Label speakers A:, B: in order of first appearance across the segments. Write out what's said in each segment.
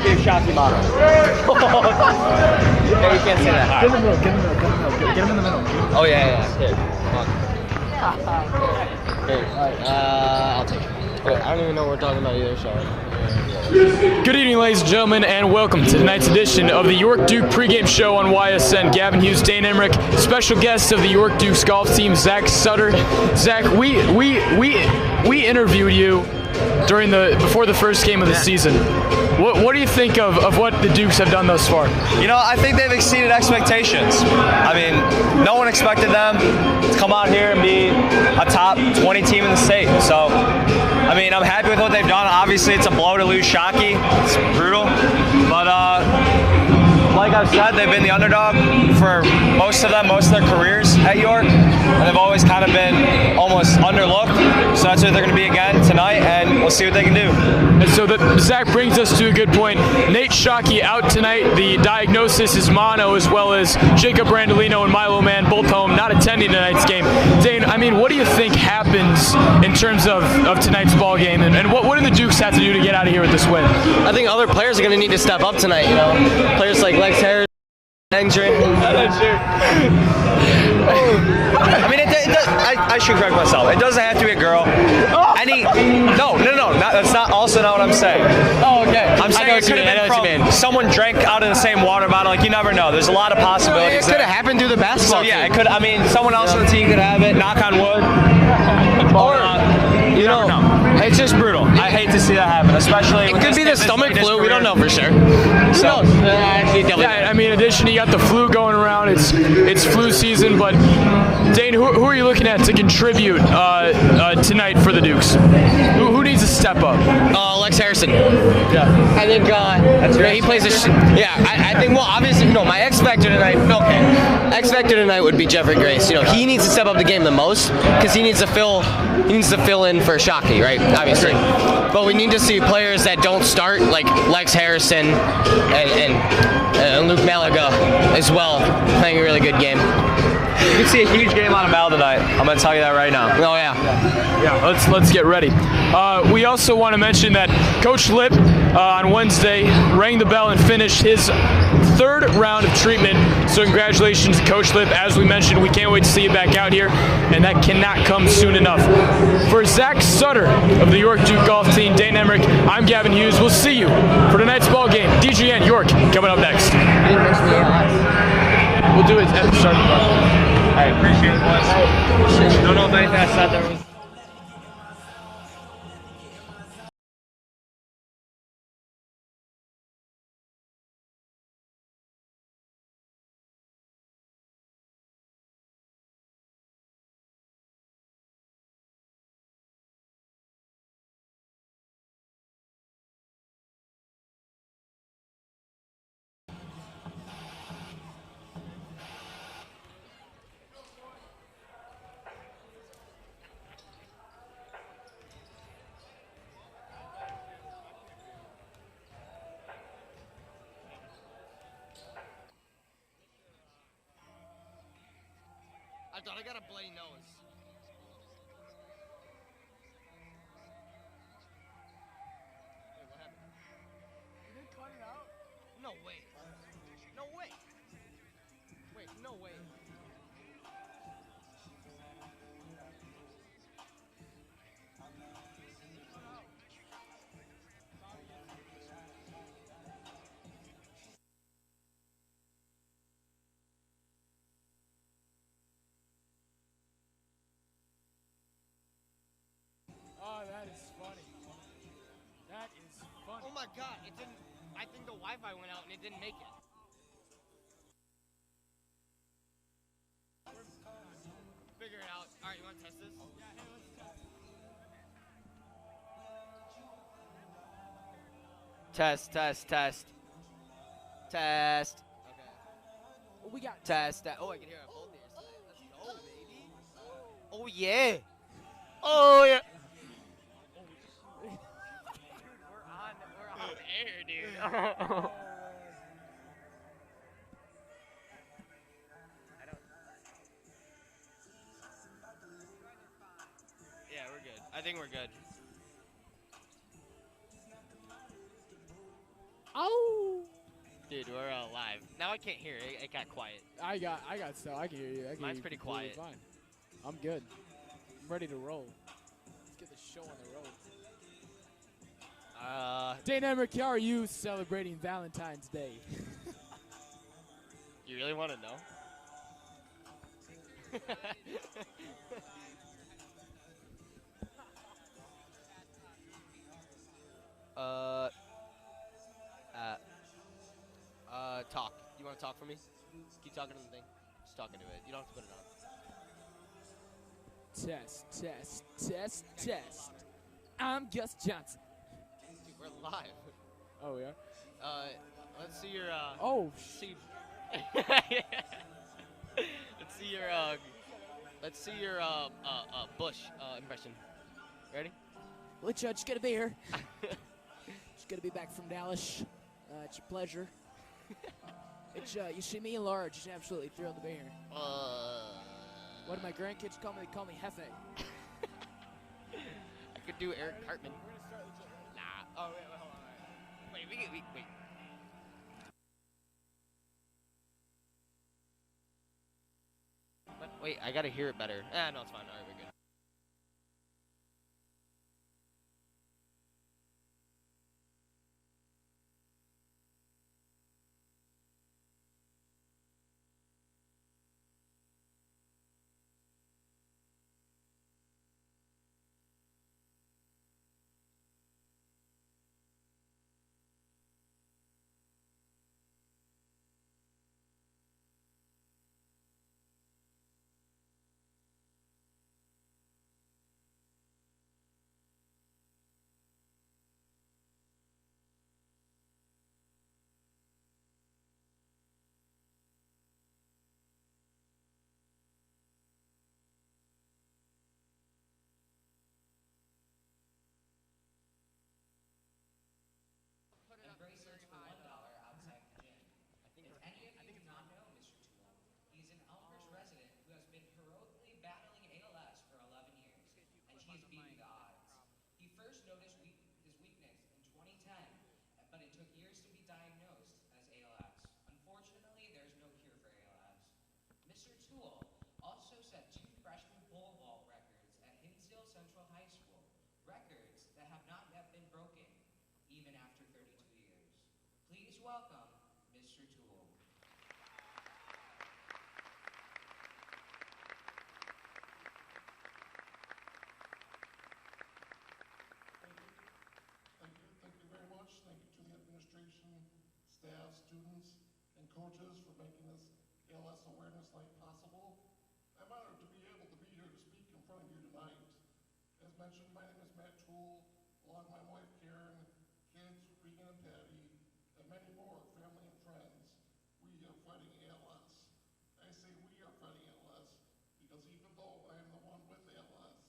A: might be a Shockey motto. Yeah, you can't say that.
B: Get in the middle, get him in the middle.
A: Oh, yeah. Here, come on. Here, I'll take it. Okay, I don't even know what we're talking about either, so.
C: Good evening, ladies and gentlemen, and welcome to tonight's edition of the York Duke pregame show on YSN. Gavin, Hughes, Dane, Emmerich, special guests of the York Dukes golf team, Zach Sutter. Zach, we interviewed you before the first game of the season. What do you think of what the Dukes have done thus far?
D: You know, I think they've exceeded expectations. I mean, no one expected them to come out here and be a top 20 team in the state. So, I mean, I'm happy with what they've done. Obviously, it's a blow to lose Shockey. It's brutal. But, like I've said, they've been the underdog for most of their careers at York, and they've always kind of been almost underlooked. So that's what they're going to be again tonight, and we'll see what they can do.
C: And so Zach brings us to a good point. Nate Shockey out tonight. The diagnosis is mono, as well as Jacob Randolino and Milo Mann, both home, not attending tonight's game. Dane, I mean, what do you think happens in terms of tonight's ball game, and what do the Dukes have to do to get out of here with this win?
A: I think other players are going to need to step up tonight, you know. Players like Lex Harris, Emmerich. I mean, I should correct myself. It doesn't have to be a girl. No, that's not also not what I'm saying.
C: Oh, okay.
D: I'm saying it could have been from someone drank out of the same water bottle. Like, you never know. There's a lot of possibilities.
A: It could have happened through the basketball
D: So yeah,
A: team.
D: it could. I mean, someone else on the team could have it. Knock on wood.
A: Or
D: You never know. It's just brutal. I hate to see that happen, especially.
A: It could be the stomach flu. We don't know for sure.
D: So,
C: Yeah, I mean, in addition, you got the flu going around. It's flu season, but Dane, who are you looking at to contribute tonight for the Dukes? Who needs to step up?
A: Lex Harrison.
C: Yeah.
A: I think he plays I think, well, obviously, no, my X Factor tonight, X Factor tonight would be Jeffrey Grace. You know, he needs to step up the game the most because he needs to fill in for Shockey, right? Obviously. But we need to see players that don't start, like Lex Harrison and Luke Malaga as well, playing a really good game.
D: you can see a huge game on a Mal tonight. I'm going to tell you that right now.
A: Oh, yeah.
C: Yeah, let's get ready. We also want to mention that Coach Lipp on Wednesday rang the bell and finished his third round of treatment. So congratulations to Coach Lipp. As we mentioned, we can't wait to see you back out here, and that cannot come soon enough. For Zach Sutter of the York Duke golf team, Dane Emmerich, I'm Gavin Hughes. We'll see you for tonight's ball game. DGN York coming up next. We'll do it at the start of the ball.
D: I appreciate it, boys. Don't know if anything I said there was.
A: I thought I got a bloody nose. Wait, what happened?
B: You didn't cut it out?
A: No way. No way. Wait, no way.
B: Oh, that is funny. That is funny.
A: Oh my God, it didn't. I think the Wi-Fi went out and it didn't make it. Figure it out. All right, you want to test this?
B: Yeah, hey, let's test.
A: Test. Okay.
B: What we got?
A: Test. Oh, I can hear both ears tonight. Let's go, baby. Oh yeah. Oh yeah. We're on air, dude. Yeah, we're good. I think we're good.
B: Oh.
A: Dude, we're live. Now I can't hear it. It got quiet.
B: I got stuff. I can hear you. I can
A: Mine's
B: hear you
A: pretty
B: completely
A: quiet.
B: Fine. I'm good. I'm ready to roll. Let's get the show on the road. Dane Emmerich, how are you celebrating Valentine's Day?
A: You really want to know? Talk. You want to talk for me? Keep talking to the thing. Just talking to it. You don't have to put it on.
B: Test, test, test, test. I'm Gus Johnson.
A: Dude, we're live.
B: Oh, we are?
A: Let's see your,
B: Oh,
A: see. Let's see your, Bush, impression. Ready?
B: well, just good to be here. Just good to be back from Dallas. It's a pleasure. It's you see me enlarged. Just absolutely thrilled to be here. What do my grandkids call me? They call me Hefe.
A: I could do Eric Cartman. Nah. Oh, wait, hold on. Wait. But wait, I gotta hear it better. No, it's fine. All right, we're good.
E: Bracelets for $1 outside the gym. If any of you do not know Mr. Tool, he's an Elmhurst resident who has been heroically battling ALS for 11 years, and he has beaten the odds. He first noticed his weakness in 2010, but it took years to be diagnosed as ALS. Unfortunately, there's no cure for ALS. Mr. Tool also set 2 freshman pole vault records at Hinsdale Central High School, records that have not yet been broken, even after 32 years. Please welcome Mr. Tool.
F: Thank you very much. Thank you to the administration, staff, students, and coaches for making this ALS Awareness Night possible. I'm honored to be able to be here to speak in front of you tonight. As mentioned, my name is Matt Tool, along with my wife Karen, kids Regan and Patty, and many more, family and friends. We are fighting ALS. I say we are fighting ALS because even though I am the one with ALS,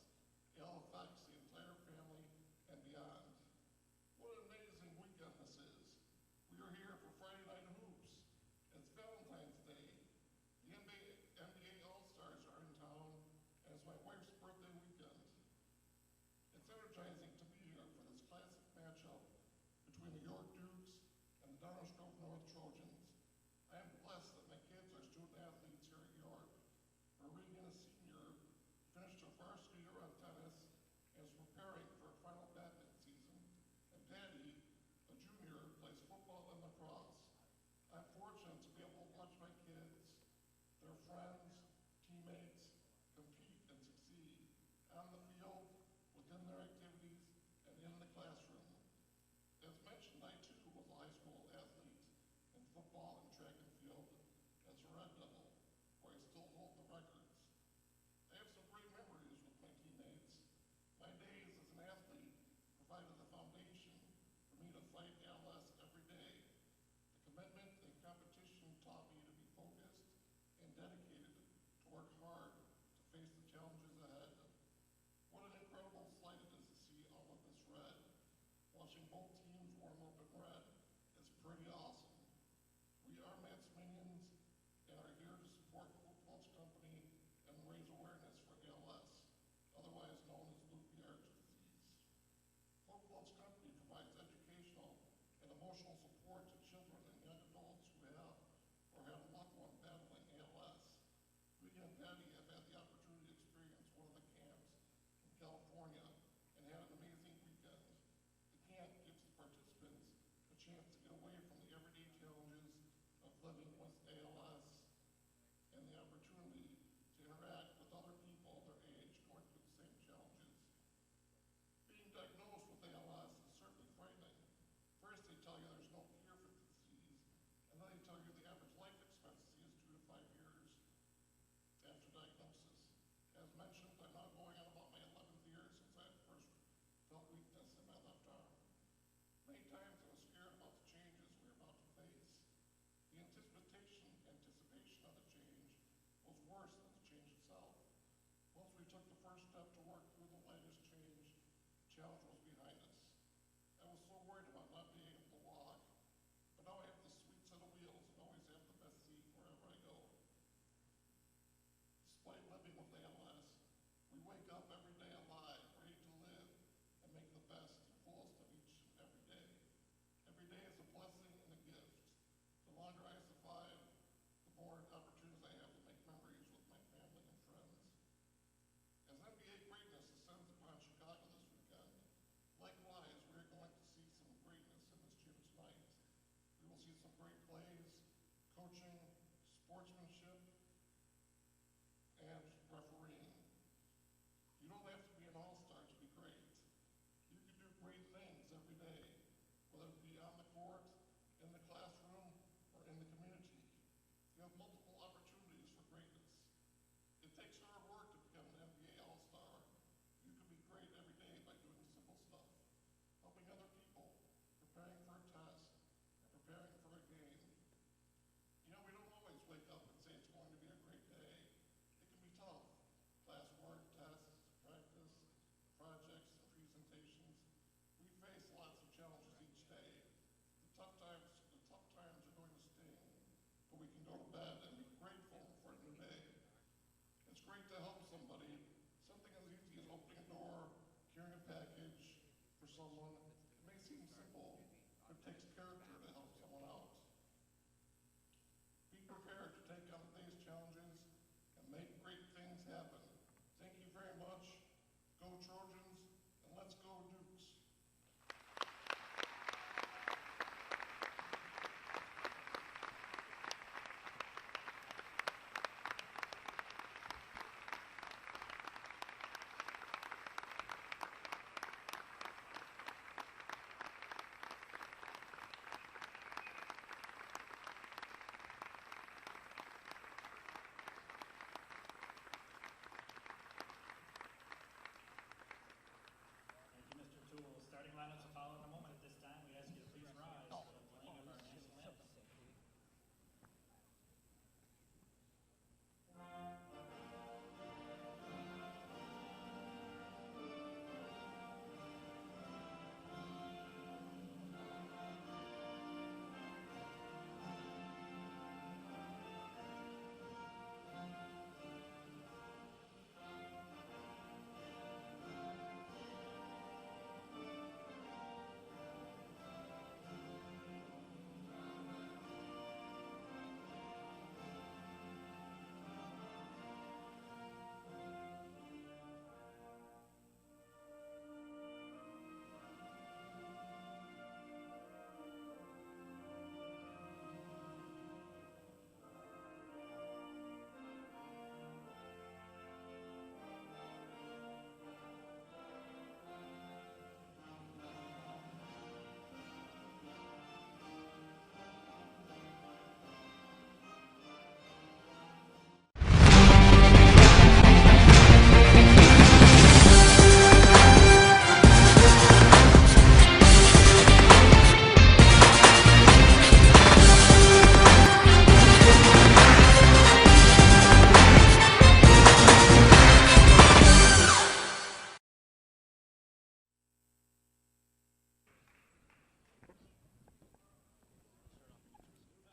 F: it affects the entire family and beyond. What an amazing weekend this is. We are here for Friday Night Hoops. It's Valentine's Day. The NBA All-Stars are in town, and it's my wife's birthday weekend. It's energizing to be challenge was behind us. I was so worried about not being able to walk, but now I have the sweet set of wheels and always have the best seat wherever I go. Despite living with ALS, we wake up every day alive, ready to live and make the best and fullest of each and every day. Every day is a blessing and a gift. The longer I survive, the more opportunities I have to make memories with my family and friends. As NBA greatness descends upon Chicago this weekend, likewise, we are going to see some greatness in this gym tonight. We will see some great plays, coaching, sportsmanship, and refereeing. You don't have to be an all-star to be great. You can do great things every day, whether it be on the court, in the classroom, or in the community. You have multiple opportunities for greatness. It takes hard work to become an NBA all-star. You can be great every day by doing simple stuff, helping other people, preparing for a test, and preparing for a game. You know, we don't always wake up and say it's going to be a great day. It can be tough. Classwork, tests, practice, projects, and presentations. We face lots of challenges each day. The tough times are going to sting, but we can go to bed and be grateful for a new day. It's great to help somebody. Something as easy as opening a door, carrying a package for someone. It may seem simple, but it takes character to help someone out. Be prepared to take on today's challenges and make great things happen. Thank you very much. Go Trojans, and let's go Dukes.
G: Thank you, Mr. Toole. Starting lineups will follow in a moment. At this time, we ask you to please rise for the playing of our national anthem.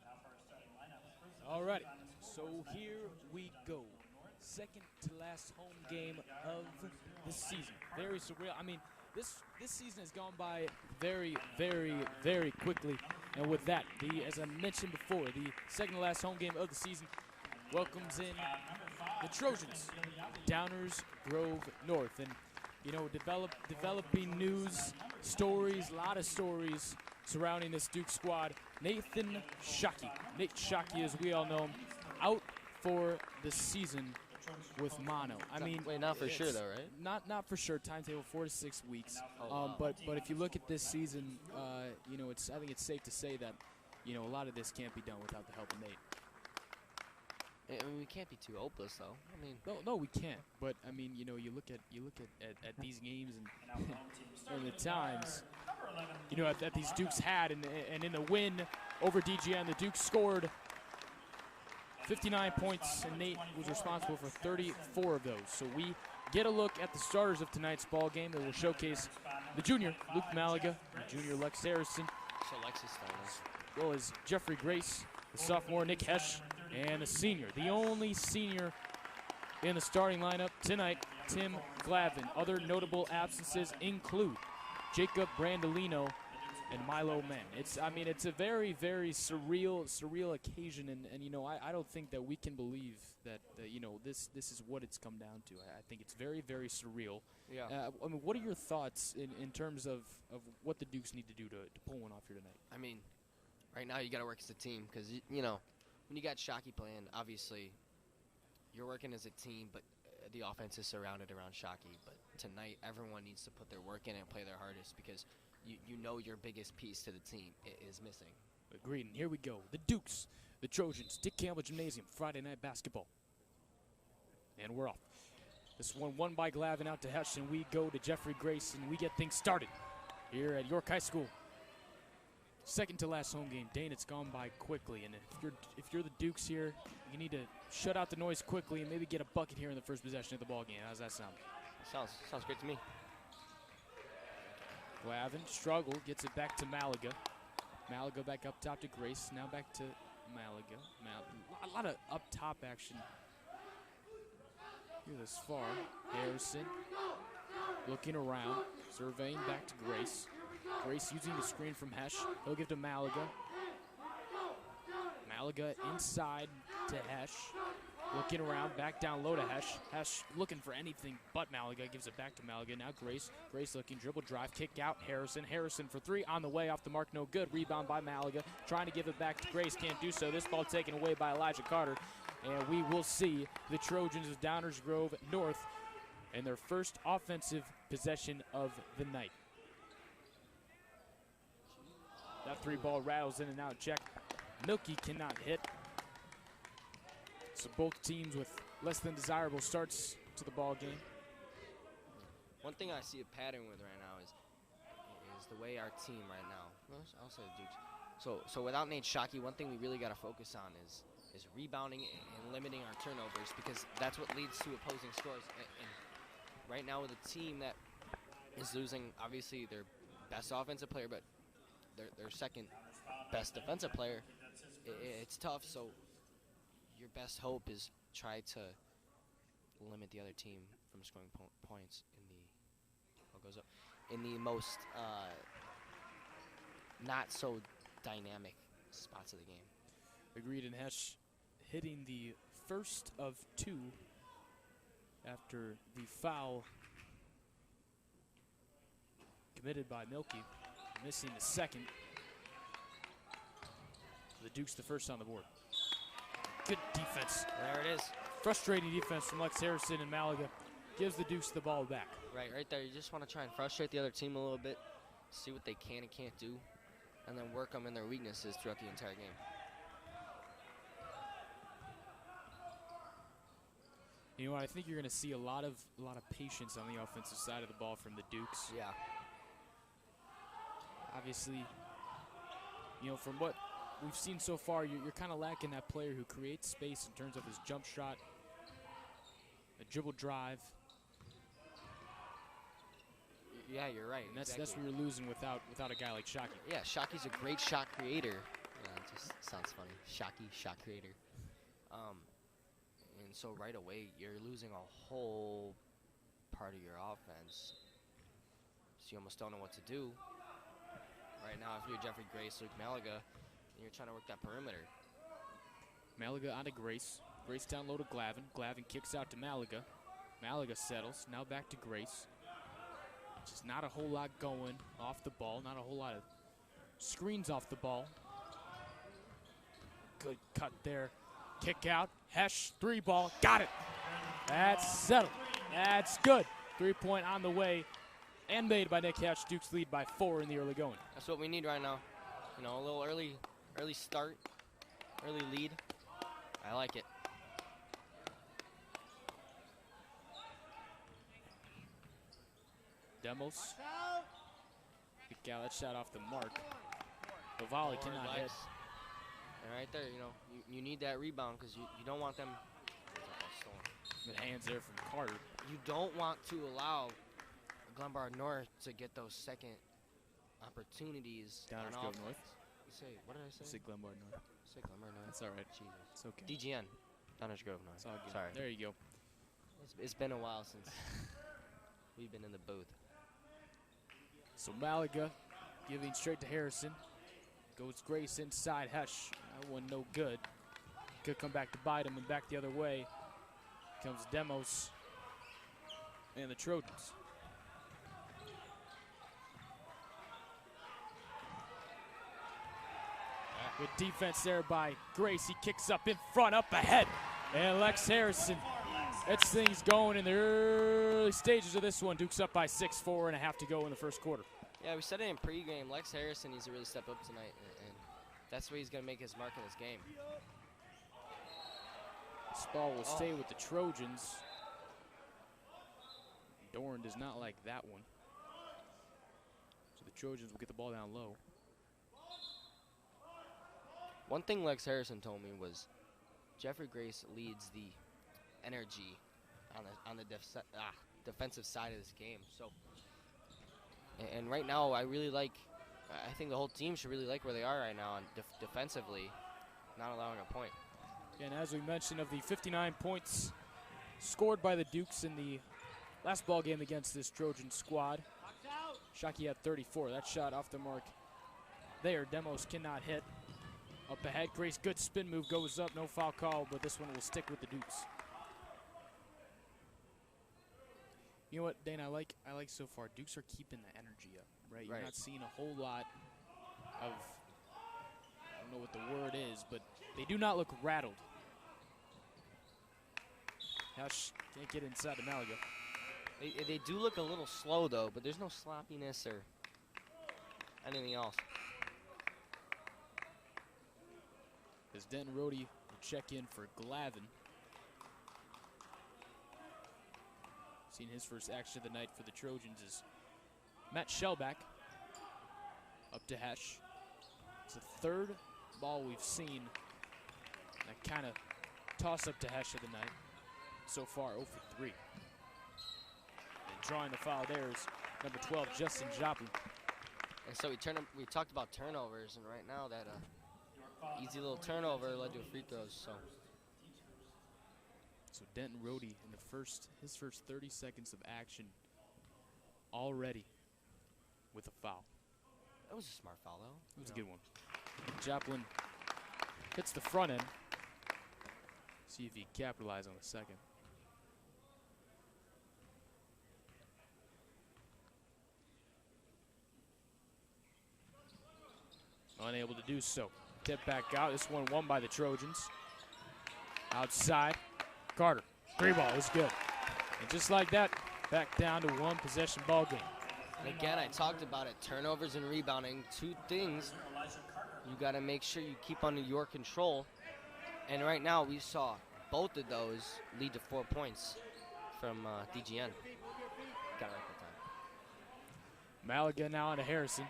G: Now for our starting lineup.
B: All right, so here we go. Second to last home game of the season. Very surreal. I mean, this season has gone by very, very, very quickly. And with that, as I mentioned before, the second to last home game of the season welcomes in the Trojans, Downers Grove North. And, you know, developing news, stories, a lot of stories surrounding this Duke squad. Nate Shockey, as we all know him, out for the season with mono. I mean,
A: wait, not for sure though, right?
B: Not for sure. Timetable 4 to 6 weeks. But if you look at this season, you know, I think it's safe to say that, you know, a lot of this can't be done without the help of Nate.
A: I mean, we can't be too hopeless though. I mean,
B: no, we can't. But I mean, you know, you look at these games and the times, you know, that these Dukes had, and in the win over DGN, the Dukes scored 59 points, and Nate was responsible for 34 of those. So we
C: get a look at the starters of tonight's ball game that will showcase the junior, Luke Malaga, the junior, Lex Harrison,
A: So Lexus starting.
C: as well as Jeffrey Grace, the sophomore, Nick Hesch, and the senior, the only senior in the starting lineup tonight, Tim Glavin. Other notable absences include Jacob Brandolino and Milo Men. It's a very, very surreal occasion, and you know, I don't think that we can believe that you know, this is what it's come down to. I think it's very, very surreal.
A: Yeah.
C: I mean, what are your thoughts in terms of what the Dukes need to do to pull one off here tonight?
A: I mean, right now you got to work as a team because, you know, when you got Shockey playing, obviously you're working as a team, but the offense is surrounded around Shockey. But tonight, everyone needs to put their work in and play their hardest because you know your biggest piece to the team is missing.
C: Agreed, and here we go. The Dukes, the Trojans, Dick Campbell Gymnasium, Friday night basketball. And we're off. This one won by Glavin out to Hesch, and we go to Jeffrey Grace, and we get things started here at York High School. Second to last home game. Dane, it's gone by quickly, and if you're the Dukes here, you need to shut out the noise quickly and maybe get a bucket here in the first possession of the ball game. How's that sound?
A: Sounds great to me.
C: Glavin struggle, gets it back to Malaga. Malaga back up top to Grace. Now back to Malaga. A lot of up top action here this far. Harrison looking around, surveying back to Grace. Grace using the screen from Hesch. He'll give to Malaga. Malaga inside to Hesch. Looking around, back down low to Hesch. Hesch looking for anything but Malaga. Gives it back to Malaga. Now Grace. Grace looking, dribble drive, kick out. Harrison. Harrison for three on the way, off the mark, no good. Rebound by Malaga. Trying to give it back to Grace, can't do so. This ball taken away by Elijah Carter. And we will see the Trojans of Downers Grove North in their first offensive possession of the night. That three ball rattles in and out, check. Milky cannot hit. So both teams with less than desirable starts to the ball game.
A: One thing I see a pattern with right now is the way our team right now, well, I'll say the Dukes. So without Nate Shockey, one thing we really got to focus on is rebounding and limiting our turnovers because that's what leads to opposing scores. And right now with a team that is losing, obviously, their best offensive player, but their second best defensive player, it's tough. So your best hope is try to limit the other team from scoring points in the most not so dynamic spots of the game.
C: Agreed, and Hesch hitting the first of two after the foul committed by Milky, missing the second. The Dukes the first on the board. Good defense.
A: There it is.
C: Frustrating defense from Lex Harrison, and Malaga gives the Dukes the ball back.
A: Right there. You just want to try and frustrate the other team a little bit, see what they can and can't do, and then work them in their weaknesses throughout the entire game.
C: You know what? I think you're going to see a lot of patience on the offensive side of the ball from the Dukes.
A: Yeah.
C: Obviously, you know, from what we've seen so far, you're kind of lacking that player who creates space in terms of his jump shot, a dribble drive.
A: Yeah, you're right.
C: And that's
A: exactly.
C: what you're losing without a guy like Shockey.
A: Yeah, Shockey's a great shot creator. It just sounds funny. Shockey, shot creator. And so right away, you're losing a whole part of your offense. So you almost don't know what to do. Right now, if you're Jeffrey Grace, Luke Malaga, and you're trying to work that perimeter.
C: Malaga onto Grace. Grace down low to Glavin. Glavin kicks out to Malaga. Malaga settles. Now back to Grace. Just not a whole lot going off the ball. Not a whole lot of screens off the ball. Good cut there. Kick out. Hesch, three ball. Got it. That's settled. That's good. 3-point on the way and made by Nick Hesch. Dukes lead by 4 in the early going.
A: That's what we need right now. You know, a little early start, early lead. I like it.
C: Demos. Pickell, that shot off the mark. The volley cannot hit.
A: And right there, you know, you need that rebound because you don't want them.
C: Good hands there from Carter.
A: you don't want to allow Glenbard North to get those second opportunities.
C: Downers
A: on
C: Grove
A: offense.
C: North.
A: You say, what did I say?
C: Say Glenbard North.
A: Say Glenbard North.
C: That's all right.
A: Jesus.
C: It's okay.
A: DGN. Downers Grove North.
C: It's all good.
A: Sorry.
C: There you go.
A: It's been a while since we've been in the booth.
C: So Malaga giving straight to Harrison. Goes Grace inside Hesh. That one no good. Could come back to bite him, and back the other way comes Demos and the Trojans. Good defense there by Grace. He kicks up in front, up ahead. And Lex Harrison gets things going in the early stages of this one. Duke's up by 6, 4.5 to go in the first quarter.
A: Yeah, we said it in pregame. Lex Harrison needs to really step up tonight, and that's where he's going to make his mark in this game.
C: This ball will stay with the Trojans. Doran does not like that one. So the Trojans will get the ball down low.
A: One thing Lex Harrison told me was Jeffrey Grace leads the energy on the defensive side of this game. So, and right now, I think the whole team should really like where they are right now, and defensively, not allowing a point.
C: And as we mentioned, of the 59 points scored by the Dukes in the last ball game against this Trojan squad, Shockey had 34. That shot off the mark there. Demos cannot hit. Up ahead, Grace, good spin move, goes up, no foul call, but this one will stick with the Dukes. You know what, Dane, I like so far, Dukes are keeping the energy up, right? You're not seeing a whole lot of, I don't know what the word is, but they do not look rattled. Hesh can't get inside to Malaga.
A: They do look a little slow, though, but there's no sloppiness or anything else.
C: As Denton Rohde will check in for Gavin. Seen his first action of the night for the Trojans is Matt Shellback up to Hesh. It's the third ball we've seen that kind of toss up to Hesh of the night. So far, 0 for 3. And drawing the foul there is number 12, Justin Joplin.
A: And so we talked about turnovers, and right now that easy little turnover led to free throws.
C: So Denton Rohde in his first 30 seconds of action already with a foul.
A: That was a smart foul, though.
C: It was a good one. Joplin hits the front end. See if he can capitalize on the second. Unable to do so. Tip back out. This one won by the Trojans. Outside. Carter. 3 ball is good. And just like that, back down to 1 possession ball game.
A: And again, I talked about it. Turnovers and rebounding, 2 things you got to make sure you keep under your control. And right now, we saw both of those lead to 4 points from DGN. Got it right that time.
C: Malaga now into Harrison.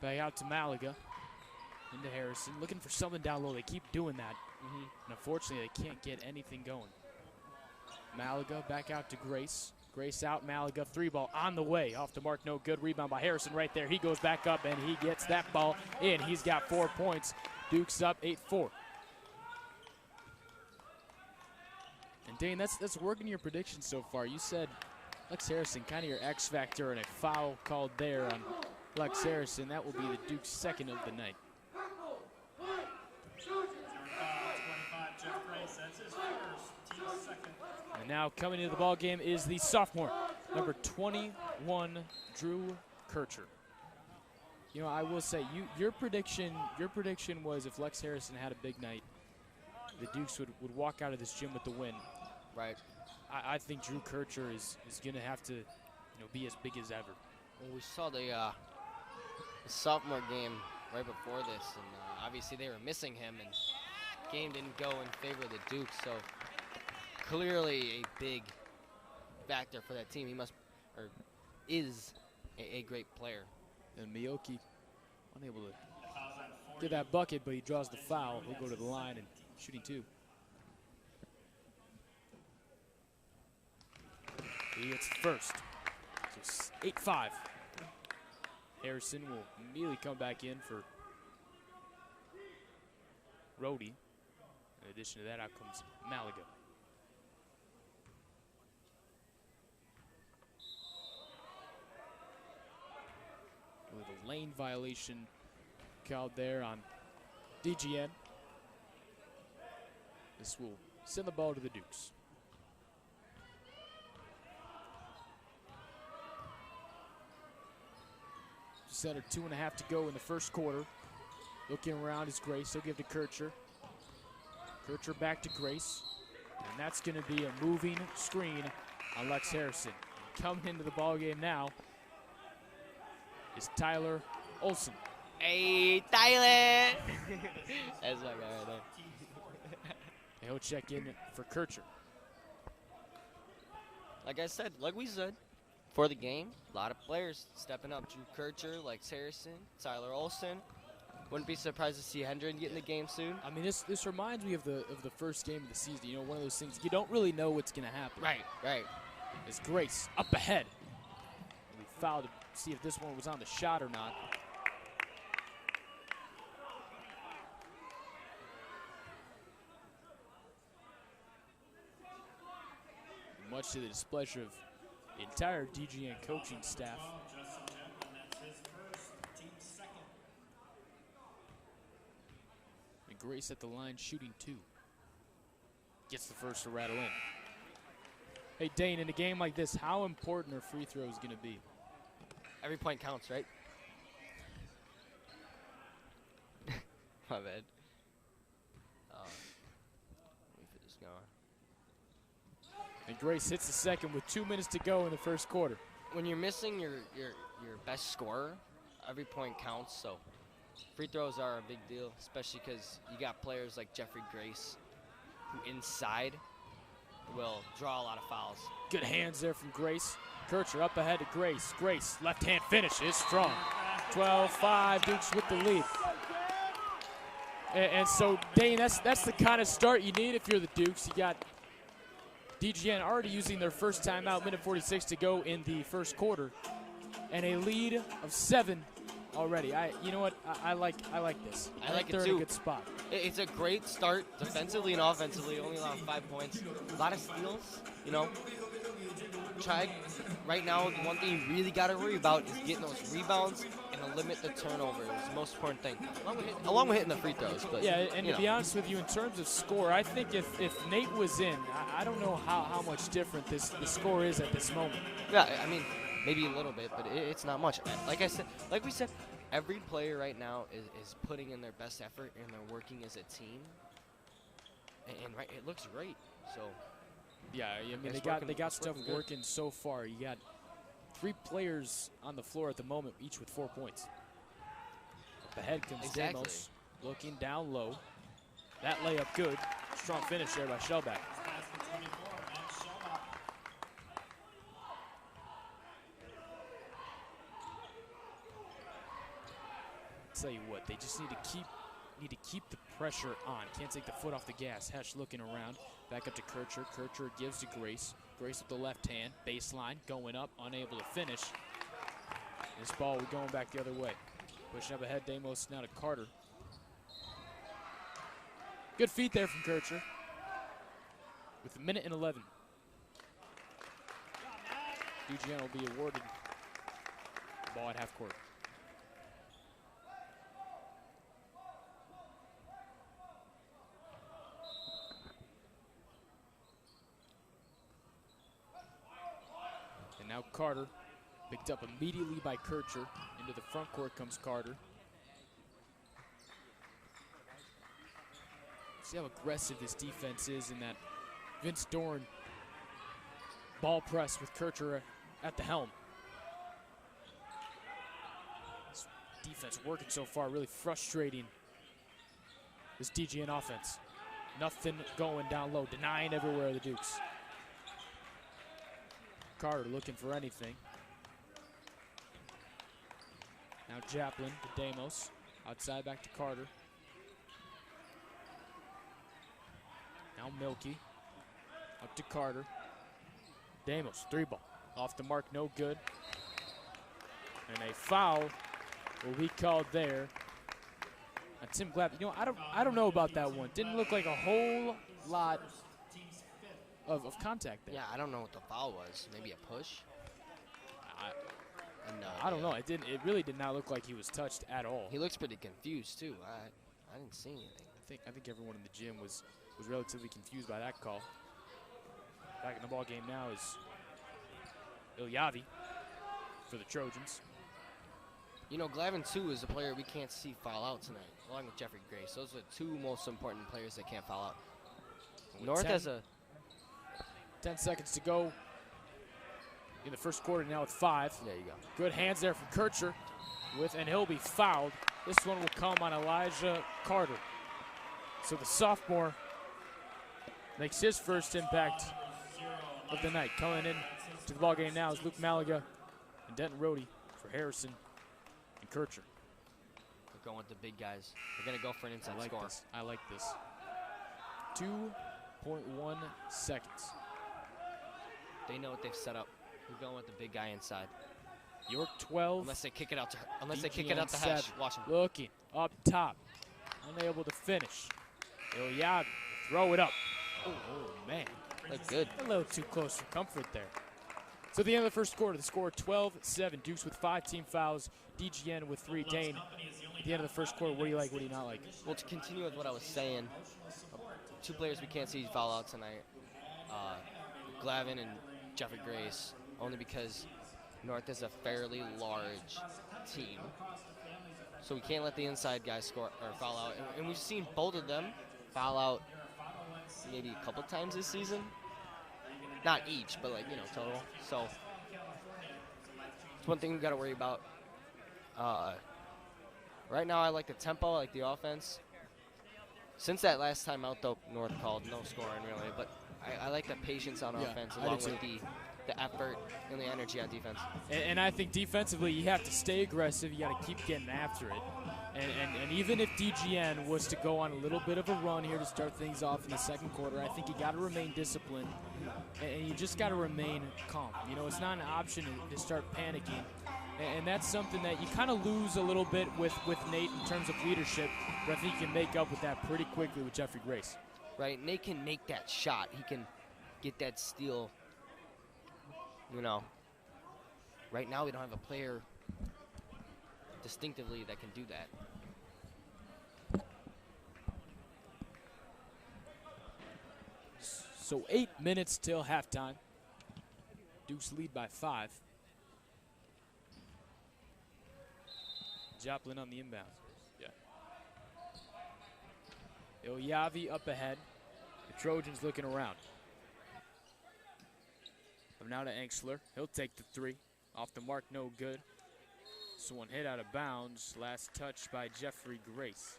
C: Back out to Malaga. Into Harrison. Looking for something down low. They keep doing that. And unfortunately, they can't get anything going. Malaga back out to Grace. Grace out, Malaga, 3 ball on the way. Off the mark, no good. Rebound by Harrison right there. He goes back up, and he gets that ball in. He's got 4 points. Duke's up 8-4. And Dane, that's working your prediction so far. You said Lex Harrison, kind of your X factor, and a foul called there on Lex Harrison. That will be the Duke's second of the night. And now coming into the ball game is the sophomore, number 21, Drew Kircher. You know, I will say, your prediction was if Lex Harrison had a big night, the Dukes would walk out of this gym with the win.
A: Right.
C: I think Drew Kircher is going to have to, be as big as ever.
A: Well, we saw the sophomore game right before this, and obviously they were missing him, and game didn't go in favor of the Dukes. So clearly a big factor for that team. He is a great player.
C: And Miyoki unable to get that bucket, but he draws the foul. He'll go to the line and shooting 2.
H: He gets the first. So 8-5. Harrison will immediately come back in for Rhodey. In addition to that, out comes Malaga. With a lane violation called there on DGN. This will send the ball to the Dukes. Center 2.5 to go in the first quarter. Looking around is Grace. He'll give to Kircher. Kircher back to Grace. And that's going to be a moving screen on Lex Harrison. Coming into the ball game now is Tyler Olson.
A: Hey, Tyler! That's my guy right there.
H: He'll check in for Kircher.
A: Like we said, for the game, a lot of players stepping up. Drew Kircher, Lex Harrison, Tyler Olson. Wouldn't be surprised to see Hendren get in the game soon.
H: I mean, this reminds me of the first game of the season. You know, one of those things you don't really know what's going to happen.
A: Right.
H: As Grace up ahead. We fouled to see if this one was on the shot or not. Much to the displeasure of the entire DGN coaching staff.
G: Justin Jenkins, that's his first, team second.
H: And Grace at the line shooting 2. Gets the first to rattle in. Hey, Dane, in a game like this, how important are free throws going to be?
A: Every point counts, right? My bad. Let me put this going.
H: And Grace hits the second with 2 minutes to go in the first quarter.
A: When you're missing your best scorer, every point counts. So free throws are a big deal, especially because you got players like Jeffrey Grace, who inside will draw a lot of fouls.
H: Good hands there from Grace. Kircher up ahead to Grace. Grace, left hand finish is strong. 12-5, Dukes with the lead. And so, Dane, that's the kind of start you need if you're the Dukes. You got DGN already using their first timeout, minute 46 to go in the first quarter, and a lead of 7 already. You know what? I like this.
A: I like it
H: they're
A: too.
H: in a good spot.
A: It's a great start defensively and offensively. Only allowed 5 points. A lot of steals. You know. Right now, the one thing you really got to worry about is getting those rebounds and to limit the turnovers. It's the most important thing, along with hitting the free throws. But
H: yeah, and to be honest with you, in terms of score, I think if Nate was in, I don't know how much different the score is at this moment.
A: Yeah, I mean, maybe a little bit, but it's not much. Like we said, every player right now is putting in their best effort and they're working as a team. And right, it looks great. So.
H: Yeah, I mean they got stuff working so far. You got 3 players on the floor at the moment, each with 4 points. Up ahead comes Demos, looking down low. That layup good. Strong finish there by Shellback. Tell you what, they just need to keep the pressure on. Can't take the foot off the gas. Hesh looking around. Back up to Kircher. Kircher gives to Grace. Grace with the left hand. Baseline. Going up. Unable to finish. This ball going back the other way. Pushing up ahead. Demos now to Carter. Good feet there from Kircher. With a minute and 11. DGN will be awarded the ball at half court. Now Carter, picked up immediately by Kircher. Into the front court comes Carter. See how aggressive this defense is in that Vince Dorn ball press with Kircher at the helm. This defense working so far, really frustrating this DGN offense. Nothing going down low, denying everywhere the Dukes. Carter looking for anything. Now Chaplin to Demos. Outside back to Carter. Now Milky. Up to Carter. Damos, 3-ball. Off the mark, no good. And a foul will be called there. And Tim Glavin, you know, I don't know about that one. Didn't look like a whole lot of contact there.
A: Yeah, I don't know what the foul was. Maybe a push? No,
H: I don't know. It really did not look like he was touched at all.
A: He looks pretty confused too. I didn't see anything.
H: I think everyone in the gym was relatively confused by that call. Back in the ball game now is Ilyavi for the Trojans.
A: You know, Glavin too is a player we can't see foul out tonight, along with Jeffrey Grace. Those are the two most important players that can't foul out. North has
H: 10 seconds to go in the first quarter now with 5.
A: There you go.
H: Good hands there from Kircher and he'll be fouled. This one will come on Elijah Carter. So the sophomore makes his first impact of the night. Coming in to the ball game now is Luke Malaga and Denton Rohde for Harrison and Kircher.
A: They're going with the big guys. They're going to go for an inside score.
H: I like this. 2.1 seconds.
A: They know what they've set up. They're going with the big guy inside.
H: York 12.
A: Unless they kick it out to
H: DGN
A: Hesh.
H: 7.
A: Watch him.
H: Looking up top. Unable to finish. Ilyavi, throw it up. Oh, man.
A: Look good.
H: A little too close for comfort there. So at the end of the first quarter, the score 12-7. Dukes with 5 team fouls. DGN with 3. Dane, at the end of the first quarter, what do you like, what do you not like?
A: Well, to continue with what I was saying, 2 players we can't see foul out tonight. Glavin and Jeffrey Grace, only because North is a fairly large team. So we can't let the inside guys score or foul out. And we've seen both of them foul out maybe a couple times this season. Not each, but like, you know, total. So it's one thing we got to worry about. Right now I like the tempo, I like the offense. Since that last time out, though, North called no scoring really, but I like the patience on offense along with the effort and the energy on defense.
H: And I think defensively you have to stay aggressive. You got to keep getting after it. And even if DGN was to go on a little bit of a run here to start things off in the second quarter, I think you got to remain disciplined and you just got to remain calm. You know, it's not an option to start panicking. And that's something that you kind of lose a little bit with Nate in terms of leadership, but I think you can make up with that pretty quickly with Jeffrey Grace.
A: Right, Nate can make that shot. He can get that steal. You know, right now we don't have a player distinctively that can do that.
H: So 8 minutes till halftime. Dukes lead by 5. Joplin on the inbound. Yeah. Ilyavi up ahead. The Trojans looking around. Now to Engstler. He'll take the 3. Off the mark, no good. This one hit out of bounds. Last touch by Jeffrey Grace.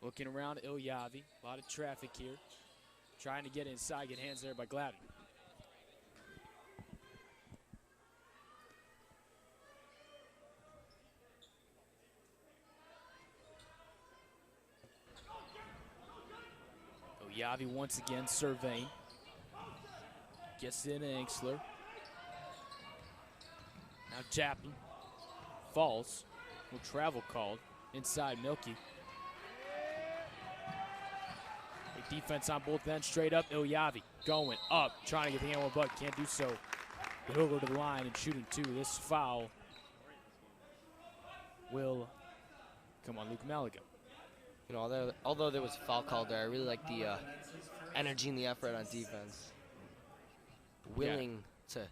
H: Looking around, Ilyavi. A lot of traffic here. Trying to get inside, get hands there by Glavin. Ilyavi once again surveying. Gets in Engstler. Now Chapman falls. No travel called. Inside Milky. Big defense on both ends. Straight up Ilyavi. Going up. Trying to get the handle but can't do so. But he'll go to the line and shooting 2. This foul will come on Luke Malaga.
A: You know, although there was a foul call there, I really like the energy and the effort on defense. Willing to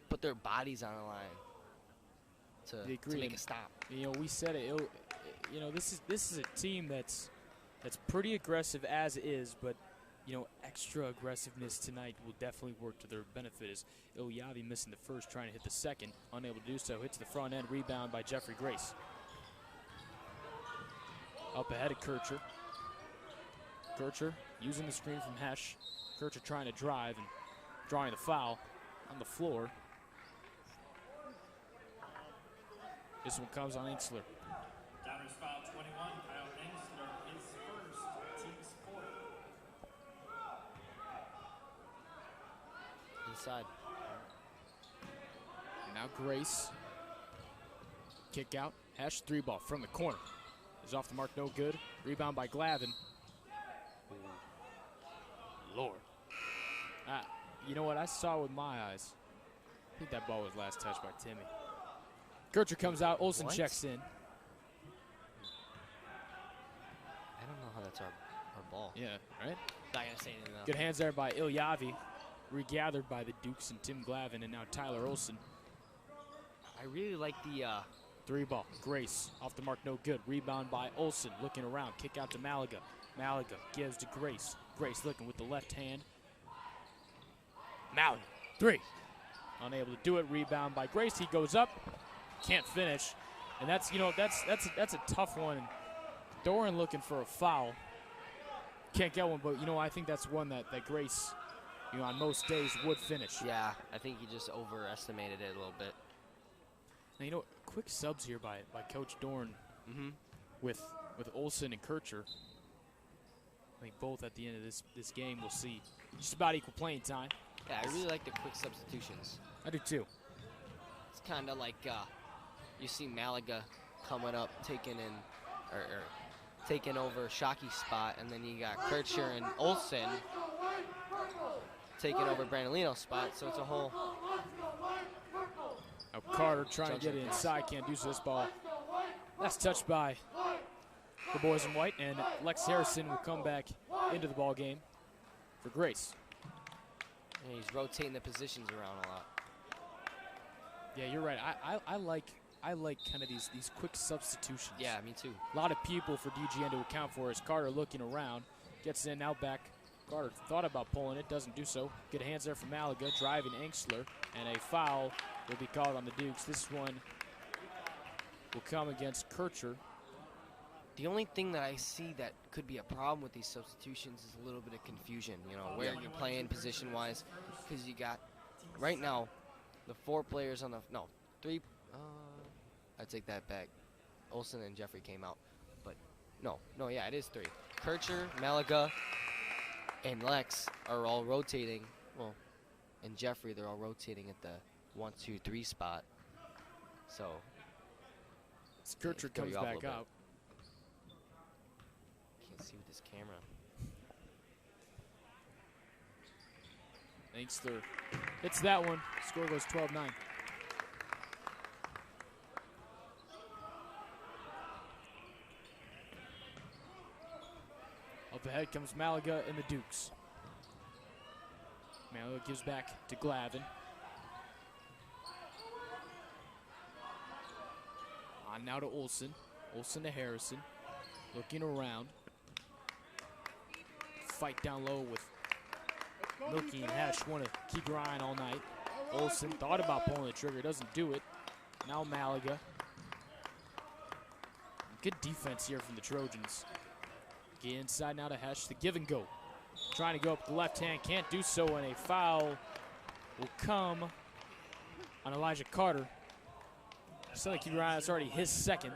A: put their bodies on the line to make a stop.
H: You know, we said it. You know, this is a team that's pretty aggressive as is, but you know, extra aggressiveness tonight will definitely work to their benefit. As Ilyavi missing the first, trying to hit the second, unable to do so. Hits the front end, rebound by Jeffrey Grace. Up ahead of Kircher. Kircher using the screen from Hesh. Kircher trying to drive and drawing the foul on the floor. This one comes on Engstler.
A: side.
H: Now Grace. Kick out. Hesh, 3-ball from the corner. Is off the mark, no good. Rebound by Gavin. Lord. You know what? I saw with my eyes. I think that ball was last touched by Timmy. Kircher comes out. Olsen checks in.
A: I don't know how that's our ball.
H: Yeah, right?
A: Not gonna say anything else.
H: Good hands there by Ilyavi. Regathered by the Dukes and Tim Glavin, and now Tyler Olsen.
A: I really like the
H: 3-ball. Grace off the mark, no good. Rebound by Olsen. Looking around. Kick out to Malaga. Malaga gives to Grace. Grace looking with the left hand. Malaga. 3. Unable to do it. Rebound by Grace. He goes up. Can't finish. And that's, you know, that's a tough one. Doran looking for a foul. Can't get one, but, you know, I think that's one that Grace, you know, on most days would finish.
A: Yeah, I think he just overestimated it a little bit.
H: Now, you know, quick subs here by Coach Dorn with Olsen and Kircher. I think both at the end of this game we'll see just about equal playing time.
A: Yeah, I really like the quick substitutions.
H: I do too.
A: It's kind of like you see Malaga coming up, taking over Shockey's spot, and then you got Kircher and Olsen taking over Brandolino's spot, so it's a whole...
H: Now Carter trying to get it inside, can't do so. This ball, that's touched by the boys in white, and Lex Harrison will come back into the ball game for Grace.
A: And he's rotating the positions around a lot.
H: Yeah, you're right. I like kind of these quick substitutions.
A: Yeah, me too.
H: A lot of people for DGN to account for as Carter looking around, gets in, now back. Carter thought about pulling it, doesn't do so. Good hands there from Malaga, driving Engstler, and a foul will be called on the Dukes. This one will come against Kircher.
A: The only thing that I see that could be a problem with these substitutions is a little bit of confusion, you know, where you're playing position-wise, because you got, right now, the 4 players on the, no, 3, I take that back. Olsen and Jeffrey came out, but no, yeah, it is 3. Kircher, Malaga, and Lex are all rotating, well, and Jeffrey, they're all rotating at the 1, 2, 3 spot, so.
H: Kircher comes back out.
A: Can't see with this camera.
H: Engstler hits that one. Score goes 12-9. Up ahead comes Malaga and the Dukes. Malaga gives back to Glavin. On now to Olsen. Olsen to Harrison. Looking around. Fight down low with Milky and Hesh. Want to keep your eye on all night. Olsen thought about pulling the trigger. Doesn't do it. Now Malaga. Good defense here from the Trojans. Get inside now to Hesh. The give and go. Trying to go up the left hand. Can't do so, and a foul will come on Elijah Carter. Just like keep your eye, it's already his second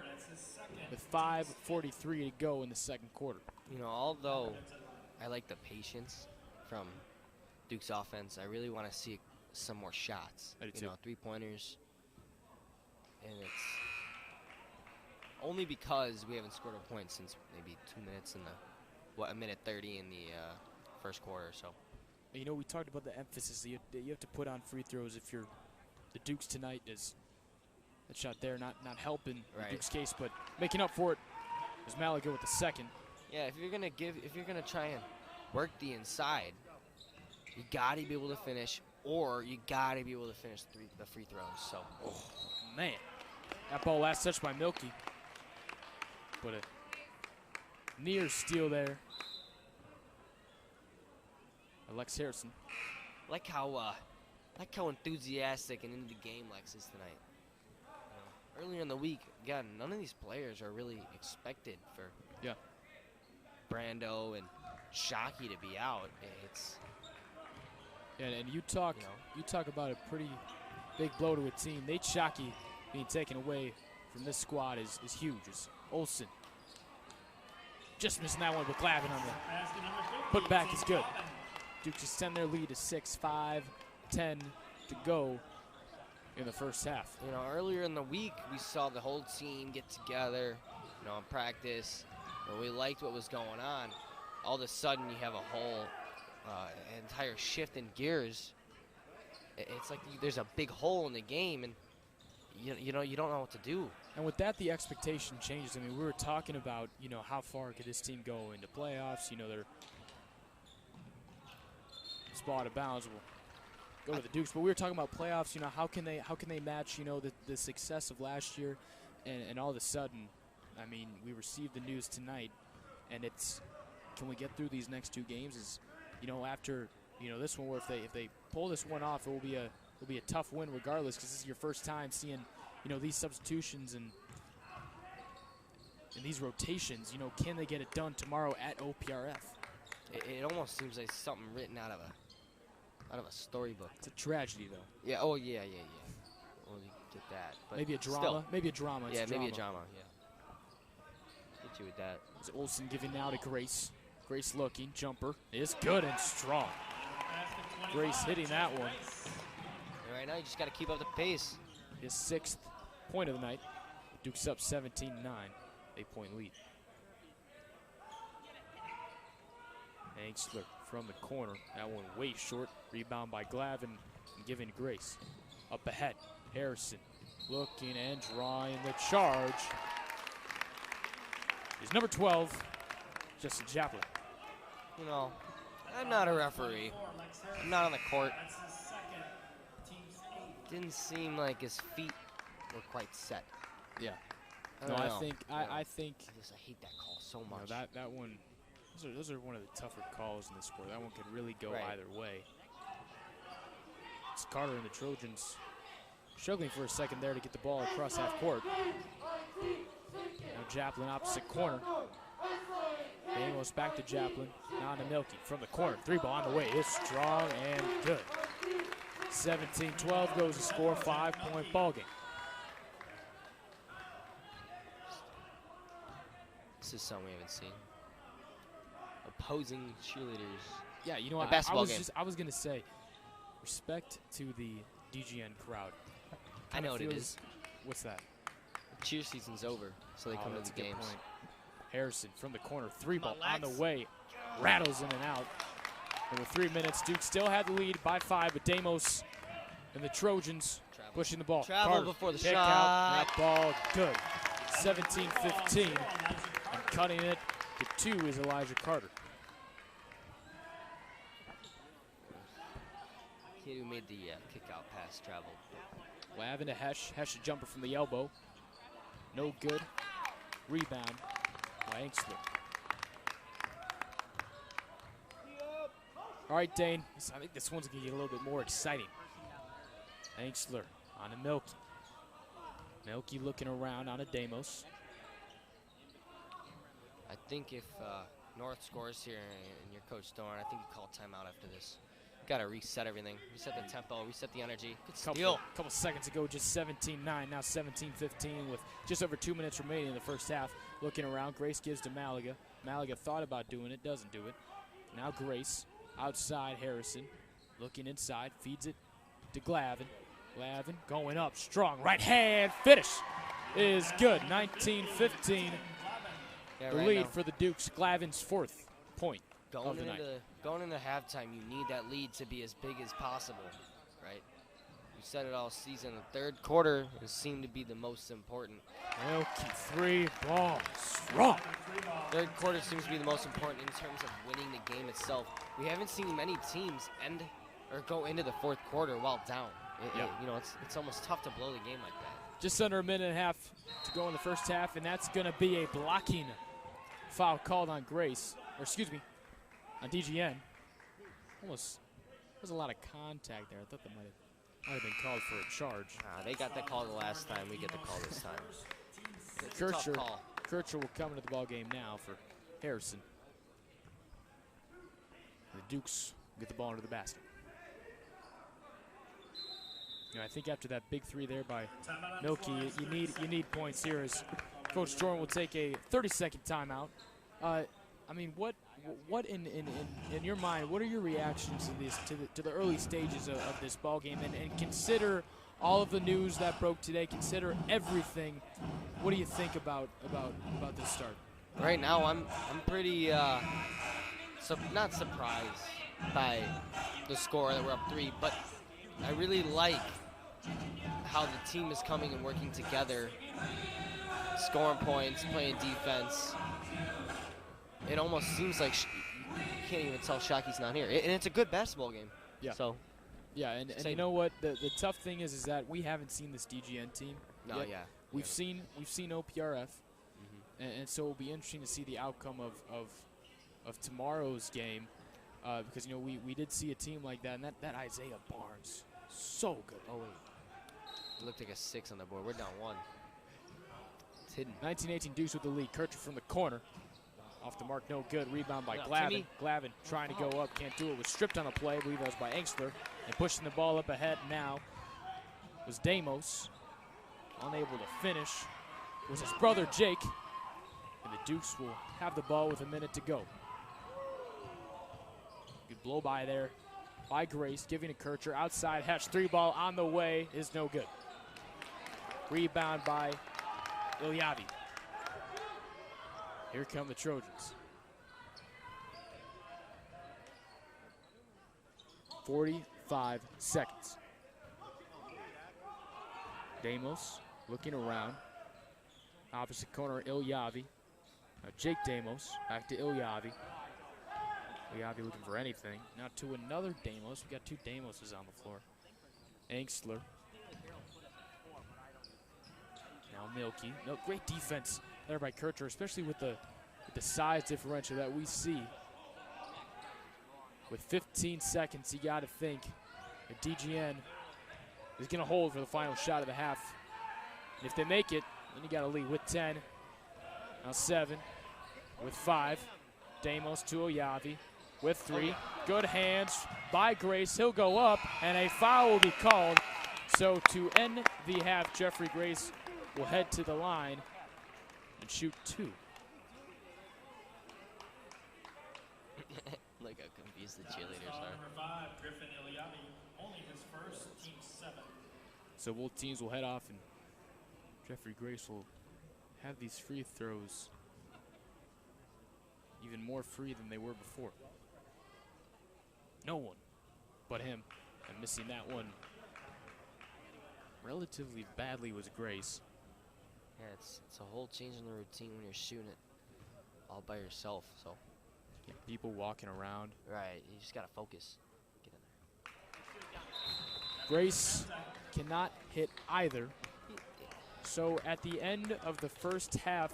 H: with 5:43 to go in the second quarter.
A: You know, although I like the patience from Duke's offense, I really want to see some more shots.
H: I do too.
A: You know, 3-pointers. And it's only because we haven't scored a point since maybe 2 minutes in the, a minute 30 in the first quarter, so.
H: You know, we talked about the emphasis that you have to put on free throws if you're the Dukes tonight. Is that shot there not helping the Dukes' case, but making up for it is Malaga with the second.
A: Yeah, if you're gonna try and work the inside, you gotta be able to finish, or you gotta be able to finish the free throws. So,
H: man, that ball last touched by Milky, but a near steal there. Lex Harrison.
A: Like how enthusiastic and into the game Lex is tonight. Earlier in the week, again, none of these players are really expected for Brando and Shockey to be out. It's
H: and you talk about a pretty big blow to a team. Nate Shockey being taken away from this squad is huge. It's Olsen just missing that one, but Glavin on the put back is good. Dukes extend their lead to 6, 5 10 to go in the first half.
A: You know, earlier in the week, we saw the whole team get together, you know, in practice. And we liked what was going on. All of a sudden, you have a whole entire shift in gears. It's like there's a big hole in the game, and you don't know what to do.
H: And with that, the expectation changes. I mean, we were talking about, you know, how far could this team go into playoffs? You know, they're spot of bounds will go to the Dukes, but we were talking about playoffs. You know, how can they match, you know, the success of last year, and all of a sudden, I mean, we received the news tonight, and it's, can we get through these next 2 games? Is, you know, after, you know, this one, where if they pull this one off, it will be a tough win regardless, because this is your first time seeing, you know, these substitutions and these rotations. You know, can they get it done tomorrow at OPRF?
A: It almost seems like something written out of a storybook.
H: It's a tragedy, though.
A: Yeah. Oh yeah. Well, you get that. But
H: maybe a drama.
A: Still.
H: Maybe a drama. It's
A: yeah,
H: a drama.
A: maybe a drama. Yeah. Get you with that.
H: It's Olsen giving now to Grace. Grace looking, jumper is good and strong. Grace hitting that one.
A: And right now, you just got to keep up the pace.
H: His 6th point of the night. Duke's up 17-9, 8-point lead. Angstler from the corner. That one way short. Rebound by Gavin and giving to Grace. Up ahead, Harrison looking and drawing the charge. Is number 12, Justin Chaplin.
A: You know, I'm not a referee. I'm not on the court. Didn't seem like his feet were quite set.
H: Yeah.
A: I
H: think
A: I hate that call so much.
H: You know, that one. Those are one of the tougher calls in the sport. That one could really go either way. It's Carter and the Trojans struggling for a second there to get the ball across half court. Now Chaplin opposite corner. Amos back to Chaplin. Now to Milky from the corner. 3-ball on the way. It's strong and good. 17-12 goes to score. 5-point ball game.
A: This is something we haven't seen. Opposing cheerleaders.
H: Yeah, you know what? I was gonna say, respect to the DGN crowd.
A: I know what it is.
H: What's that?
A: The cheer season's over, so they come to the games.
H: Point. Harrison from the corner, 3-ball on the way, rattles in and out. And with 3 minutes, Duke still had the lead by 5, but Damos and the Trojans pushing the ball.
A: Travel
H: Carter,
A: before the
H: kick
A: shot.
H: Out, that ball good. 17-15, and cutting it to 2 is Elijah Carter.
A: Kid who made the kick-out pass traveled.
H: Gavin to Hesh. Hesh a jumper from the elbow. No good. Rebound by Angstler. All right, Dane. I think this one's going to get a little bit more exciting. Angstler on to Milky. Milky looking around on a Damos.
A: I think if North scores here and your coach Dorn, I think you call timeout after this. Got to reset everything. Reset the tempo. Reset the energy. Good steal.
H: Couple seconds ago, just 17-9. Now 17-15 with just over 2 minutes remaining in the first half. Looking around, Grace gives to Malaga. Malaga thought about doing it, doesn't do it. Now Grace outside Harrison. Looking inside, feeds it to Gavin. Gavin going up, strong. Right hand finish is good. 19-15.
A: Yeah,
H: the
A: right
H: lead
A: now.
H: for the Dukes. Glavin's 4th point.
A: Going into halftime, you need that lead to be as big as possible, right? You said it all season. The third quarter seemed to be the most important.
H: Milky 3-ball strong.
A: Third quarter seems to be the most important in terms of winning the game itself. We haven't seen many teams end or go into the fourth quarter while down. You know, it's almost tough to blow the game like that.
H: Just under a minute and a half to go in the first half, and that's going to be a blocking foul called on Grace, or excuse me, on DGN. Almost, there's a lot of contact there. I thought that might have been called for a charge.
A: They got that call the last time. We get the call this time. It's a tough call.
H: Kircher will come into the ball game now for Harrison. The Dukes get the ball into the basket. You know, I think after that big 3 there by Milky, you need points here as Coach Jordan will take a 30-second timeout. I mean, what in your mind? What are your reactions to this to the early stages of this ball game? And consider all of the news that broke today. Consider everything. What do you think about this start?
A: Right now, I'm pretty not surprised by the score that we're up 3, but I really like how the team is coming and working together, scoring points, playing defense. It almost seems like you can't even tell Shockey's not here, and it's a good basketball game.
H: Yeah.
A: So.
H: Yeah, and you know what? The tough thing is that we haven't seen this DGN team.
A: No,
H: yet.
A: yeah.
H: We've seen OPRF, and so it'll be interesting to see the outcome of tomorrow's game, because you know we did see a team like that, and that Isaiah Barnes, so good.
A: Oh wait, it looked like a 6 on the board. We're down 1. It's hidden.
H: 19-18 Dukes with the lead. Kircher from the corner. Off the mark, no good. Rebound by
A: No,
H: Glavin.
A: Timmy.
H: Glavin trying to go up, can't do it. Was stripped on a play. I believe that was by Engstler. And pushing the ball up ahead now was Damos. Unable to finish was his brother Jake. And the Dukes will have the ball with a minute to go. Good blow by there by Grace, giving to Kircher. Outside, Hatch 3-ball on the way is no good. Rebound by Ilyavi. Here come the Trojans. 45 seconds. Damos looking around. Opposite corner, Ilyavi. Now Jake Damos, back to Ilyavi. Ilyavi looking for anything. Now to another Damos. We got 2 Damoses on the floor. Engstler. Now Milky. No, great defense there by Kircher, especially with the size differential that we see. With 15 seconds, you got to think that DGN is going to hold for the final shot of the half. And if they make it, then you got to lead with 10. Now 7 with 5. Damos to Ilyavi with 3. Good hands by Grace. He'll go up, and a foul will be called. So to end the half, Jeffrey Grace will head to the line and shoot 2.
A: Look how confused the cheerleaders
G: Foul
A: are.
G: number 5, Griffin Ilyavi, only his first, team 7.
H: So both teams will head off, and Jeffrey Grace will have these free throws even more free than they were before. No one but him, and missing that one relatively badly was Grace.
A: Yeah, it's a whole change in the routine when you're shooting it all by yourself. So.
H: Yeah, people walking around.
A: Right, you just gotta focus. Get in there.
H: Grace cannot hit either. So at the end of the first half,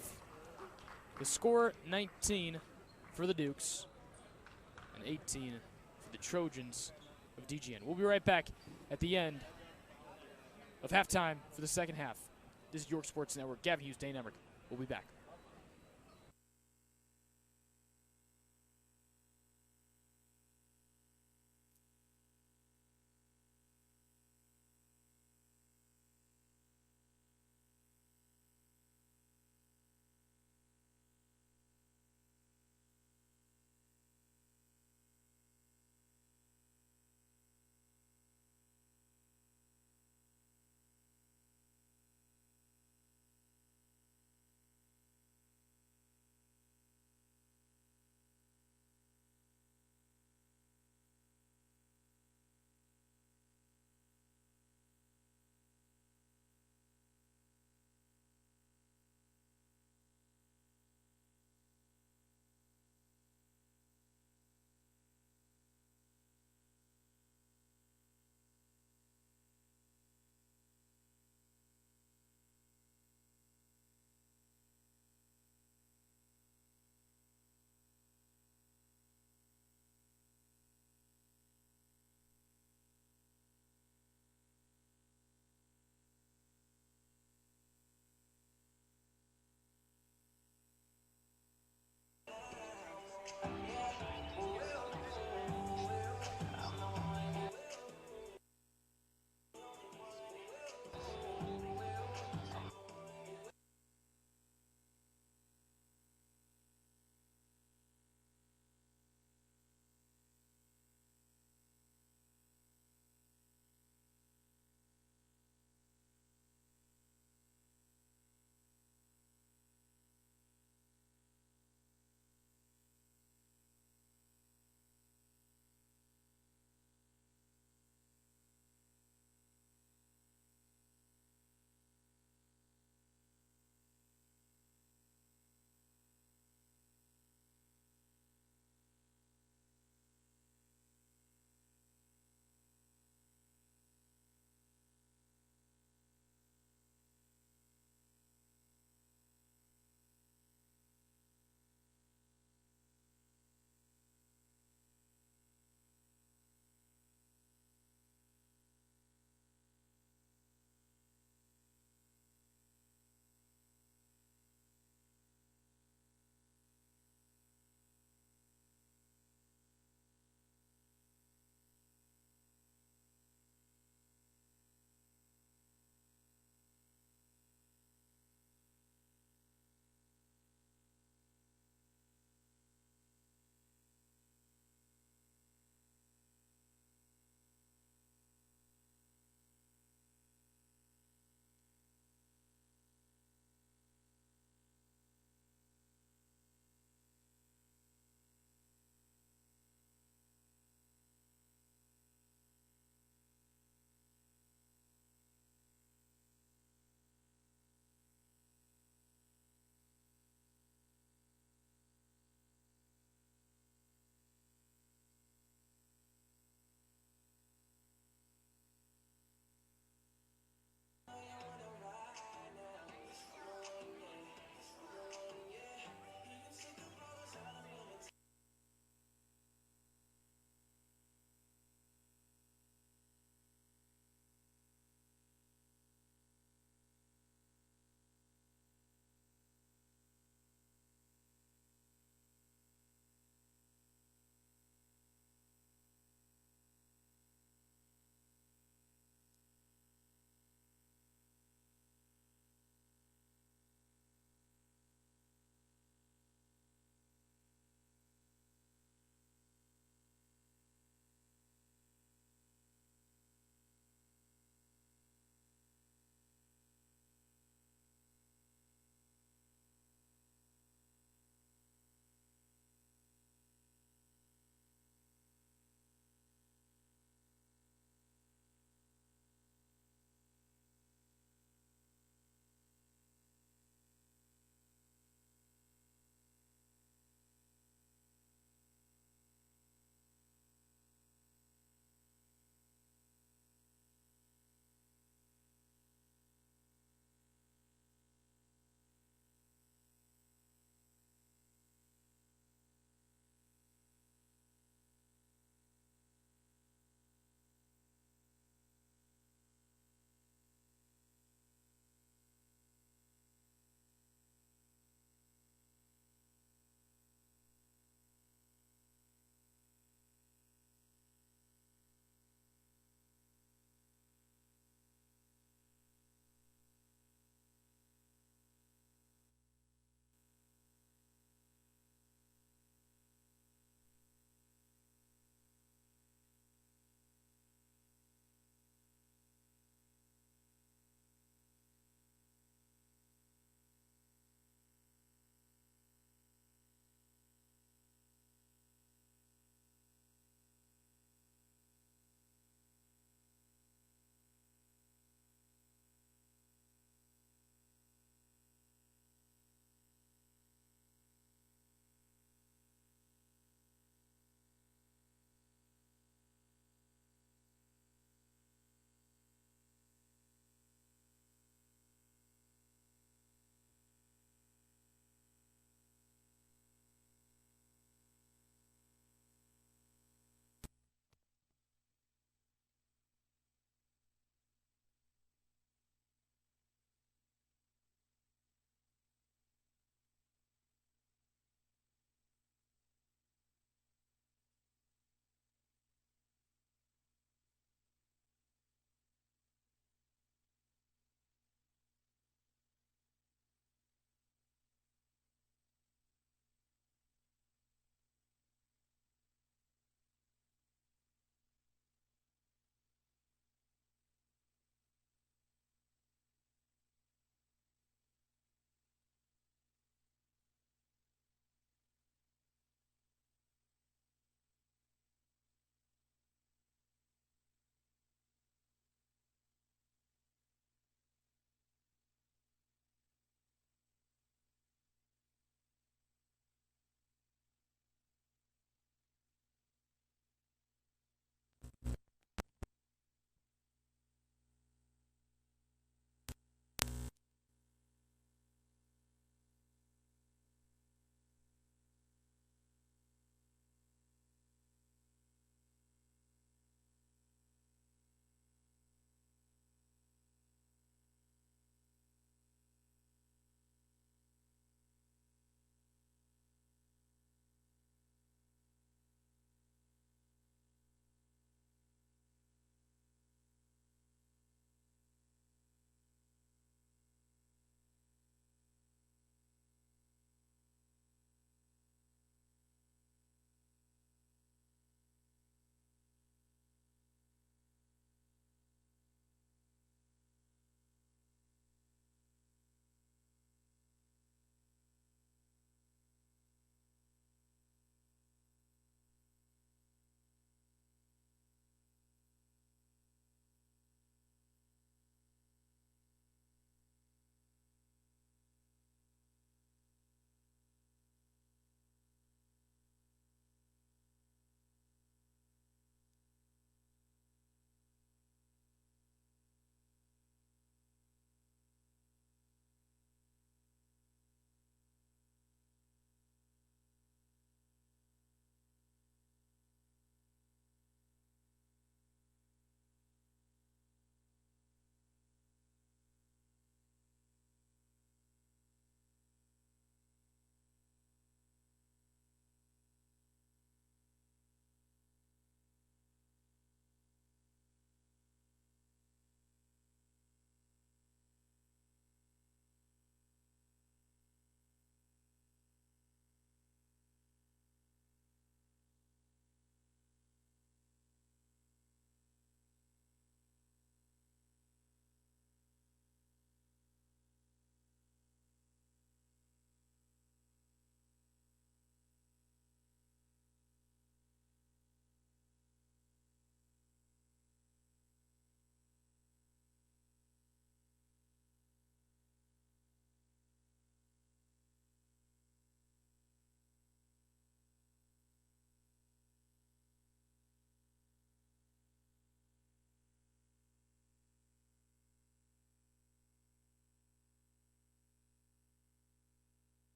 H: the score 19 for the Dukes and 18 for the Trojans of DGN. We'll be right back at the end of halftime for the second half. This is York Sports Network. Gavin Hughes, Dane Emmerich. We'll be back.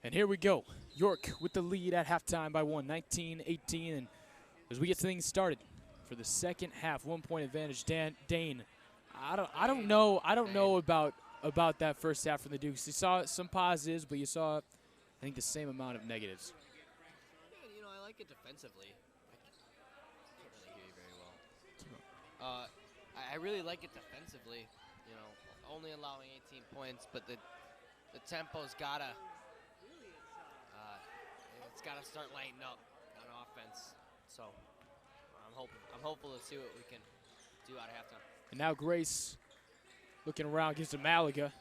H: And here we go. York with the lead at halftime by 1, 19-18. And as we get things started for the second half, 1 point advantage. Dane, I don't know about that first half from the Dukes. You saw some positives, but you saw, I think, the same amount of negatives.
A: Yeah, you know, I like it defensively. I can't really hear you very well. I really like it defensively. You know, only allowing 18 points, but the tempo's gotta it's gotta start lighting up on offense. So I'm hopeful to see what we can do out of halftime.
H: And now Grace looking around, gives to Malaga.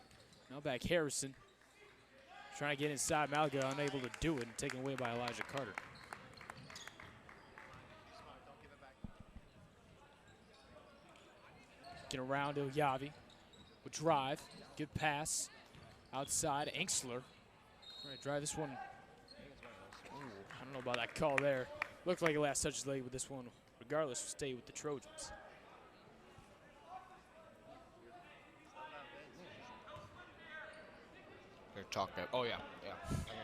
H: Now back Harrison. Trying to get inside. Malaga unable to do it and taken away by Elijah Carter. Get around Ilyavi. With drive. Good pass. Outside. Engsler. Trying to drive this one. Ooh, I don't know about that call there. Looked like a last touch delay with this one. Regardless, will stay with the Trojans.
A: They're talking. Oh yeah, yeah. I can hear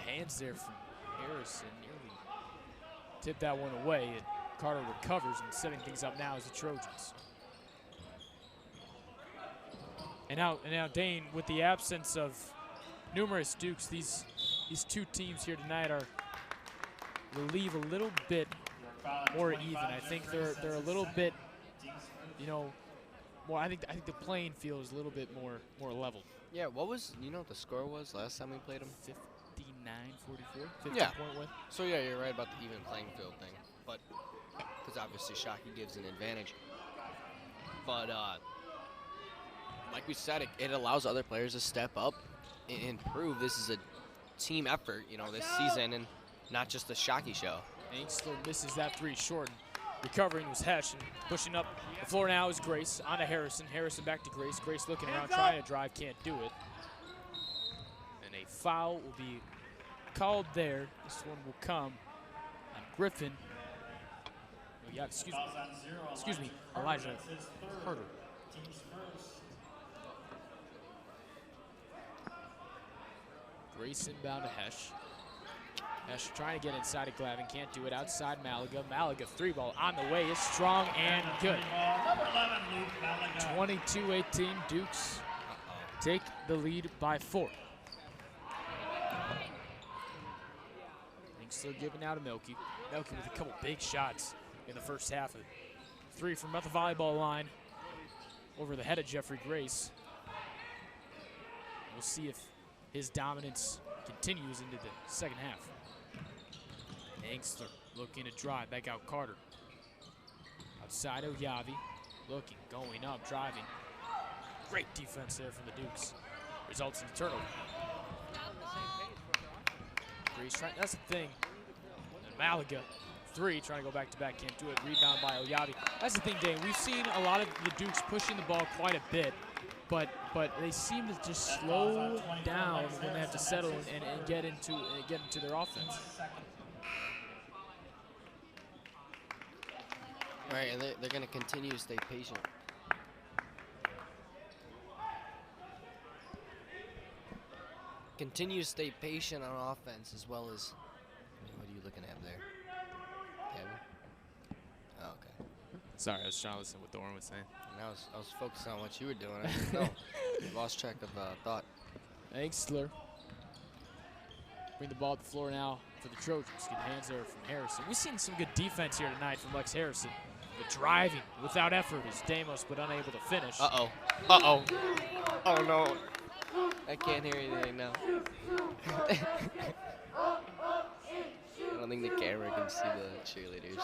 A: you.
H: Hands there from Harrison. Nearly tipped that one away. And Carter recovers and setting things up now as the Trojans. And now Dane, with the absence of numerous Dukes, these two teams here tonight will leave a little bit more even. I think they're a little bit, you know, more. I think the playing field is a little bit more level.
A: Yeah, what was, you know what the score was last time we played them?
H: 59-44, 50
A: Yeah.
H: point win.
A: So yeah, you're right about the even playing field thing, but because obviously Shockey gives an advantage. But like we said, it allows other players to step up and prove this is a team effort, you know, this season, and not just a Shockey show.
H: Engsler misses that three short. Recovering was Hesh, and pushing up the floor now is Grace. On to Harrison. Harrison back to Grace. Grace looking around, trying to drive, can't do it. And a foul will be called there. This one will come on Griffin. Oh, yeah, excuse me, Elijah Carter. Grace inbound to Hesh. Hesh trying to get inside of Gavin, can't do it. Outside Malaga. Malaga three ball on the way is strong and good. 22-18 Dukes take the lead by 4. Still giving out to Milky. Milky with a couple big shots in the first half. 3 from at the volleyball line over the head of Jeffrey Grace. We'll see if his dominance continues into the second half. Engsler looking to drive, back out Carter. Outside Oyavi, looking, going up, driving. Great defense there from the Dukes. Results in the turnover. Grace trying, that's the thing. And Malaga, 3, trying to go back-to-back, can't do it. Rebound by Oyavi. That's the thing, Dane. We've seen a lot of the Dukes pushing the ball quite a bit, but they seem to just slow down when they have to settle and get into their offense.
A: Right, and they're going to continue to stay patient. Continue to stay patient on offense as well as. I mean, what are you looking at there? Gavin? Oh, okay.
H: Sorry, I was trying to listen to what Doran was saying.
A: And I was focused on what you were doing. I didn't know. Lost track of thought.
H: Engsler. Bring the ball to the floor now for the Trojans. Good hands there from Harrison. We've seen some good defense here tonight from Lex Harrison. But driving without effort is Damos, but unable to finish.
A: Uh-oh. Uh-oh. Oh, no. I can't hear anything now. I don't think the camera can see the cheerleaders.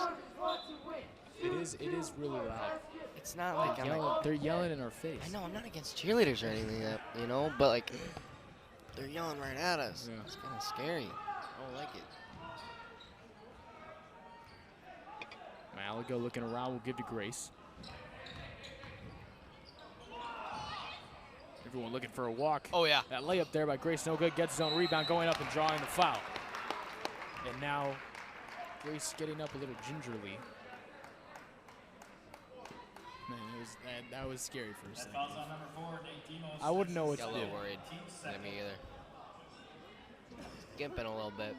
H: It is really loud.
A: It's not like
H: They're yelling in our face.
A: I know, I'm not against cheerleaders or anything, you know, but like, they're yelling right at us.
H: Yeah.
A: It's kind of scary. I don't like it.
H: Malaga looking around, will give to Grace. Everyone looking for a walk.
A: Oh, yeah.
H: That layup there by Grace, no good. Gets his own rebound, going up and drawing the foul. And now Grace getting up a little gingerly. Man, that was scary for a second. I wouldn't know what to
A: Got
H: do.
A: a little worried. Yeah, me either. skimping a little bit.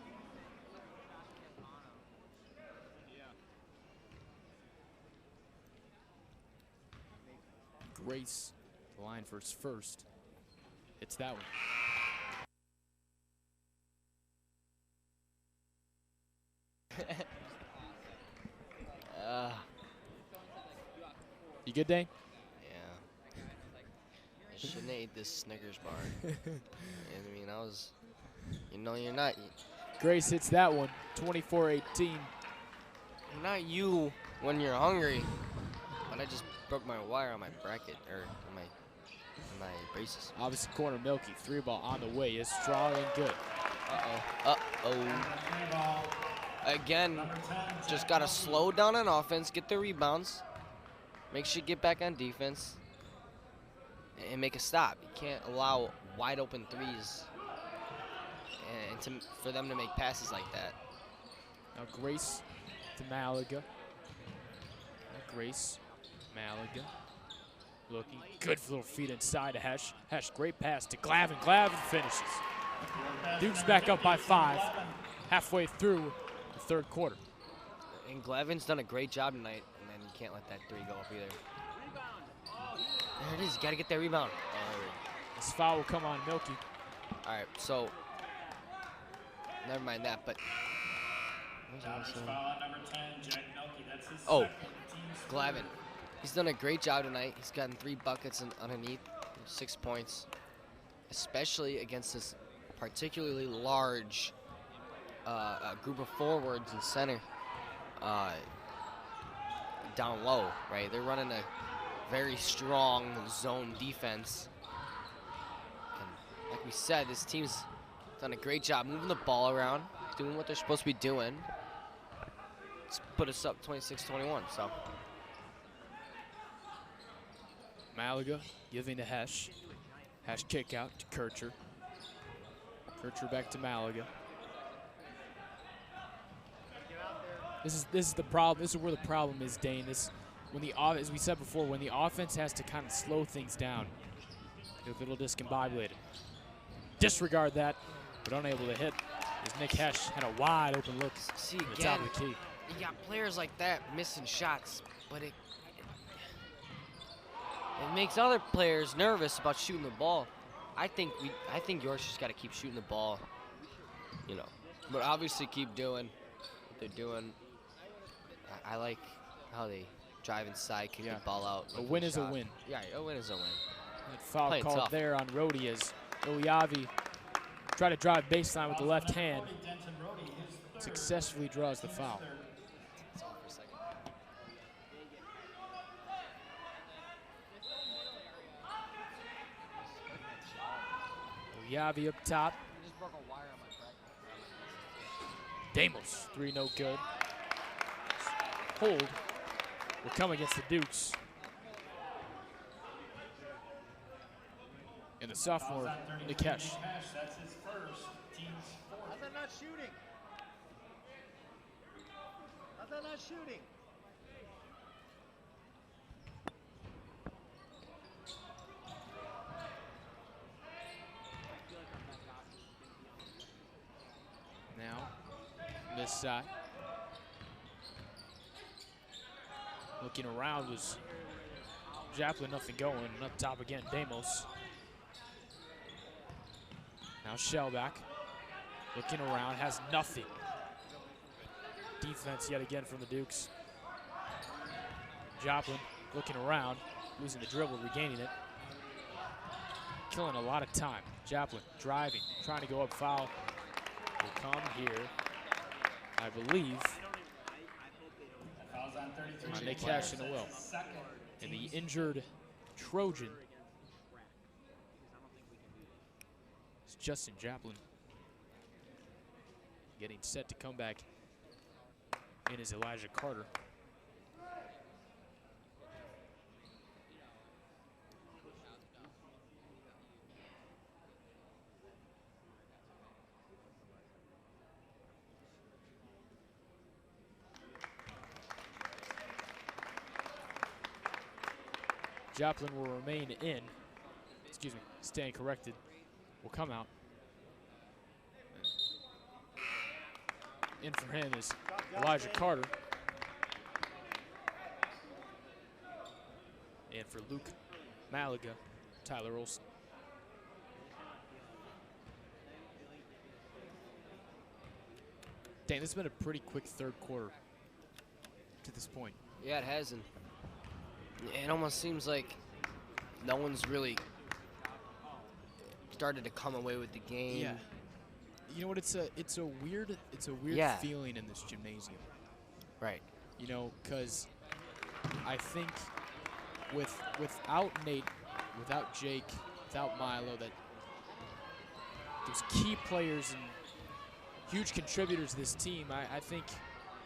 H: Grace, the line for his first. It's that one. You good, Dane?
A: Yeah. I shouldn't have ate this Snickers bar. I mean, I was, you know, you're not
H: Grace hits that one, 24-18.
A: you're not you when you're hungry. But I just broke my wire on my bracket, or my braces.
H: Opposite corner, Milky, 3-ball on the way. Is strong and good.
A: Again, just got to slow down on offense, get the rebounds, make sure you get back on defense, and make a stop. You can't allow wide open threes and for them to make passes like that.
H: Now Grace to Malaga. Now Grace, Malaga. Looking good little feet inside to Hesh. Hesh, great pass to Gavin. Gavin finishes. Duke's back up by 5, halfway through the third quarter.
A: And Gavin's done a great job tonight, and then you can't let that 3 go up either. There it is, you gotta get that rebound.
H: This foul will come on Milky.
A: All right, so, never mind that, but. Oh, Gavin. He's done a great job tonight. He's gotten 3 buckets underneath, 6 points, especially against this particularly large group of forwards and center down low, right? They're running a very strong zone defense. And like we said, this team's done a great job moving the ball around, doing what they're supposed to be doing. It's put us up 26-21, so.
H: Malaga giving to Hesh. Hesh kick out to Kircher. Kircher back to Malaga. This is the problem. This is where the problem is, Dane. When as we said before, when the offense has to kind of slow things down, they're a little discombobulated. Disregard that, but unable to hit. As Nick Hesh had a wide open look
A: See,
H: at the
A: again,
H: top of the key.
A: You got players like that missing shots, but it makes other players nervous about shooting the ball. I think York's just got to keep shooting the ball, you know. But obviously keep doing what they're doing. I like how they drive inside, kick the ball out.
H: A win is a win.
A: Yeah, a win is a win.
H: That foul
A: Playing
H: called
A: tough.
H: there on Rhodey as Ilyavi tried to drive baseline with the left hand. Successfully draws the foul. Ilyavi up top. Damos, 3 no good. Hold will come against the Dukes. And the sophomore, Nick Hesh.
G: That's his first, team's 4th.
I: How's that not shooting? How's that not shooting?
H: Now, this side. Looking around was Joplin, nothing going. And up top again, Damos. Now Shellback. Looking around, has nothing. Defense yet again from the Dukes. Joplin looking around, losing the dribble, regaining it. Killing a lot of time. Joplin driving, trying to go up, foul. Will come here, I believe.
G: Fouls on 33.
H: On Nick Hesh and Will. And the injured Trojan is Justin Joplin. Getting set to come back in is Elijah Carter. Joplin will remain in. Excuse me, stand corrected. Will come out. In for him is Elijah Carter. And for Luke Malaga, Tyler Olson. Dang, this has been a pretty quick third quarter to this point.
A: Yeah, it has, and it almost seems like no one's really started to come away with the game.
H: Yeah. You know what? It's a weird
A: Yeah.
H: feeling in this gymnasium.
A: Right.
H: You know, because I think without Nate, without Jake, without Milo, that those key players and huge contributors to this team, I think,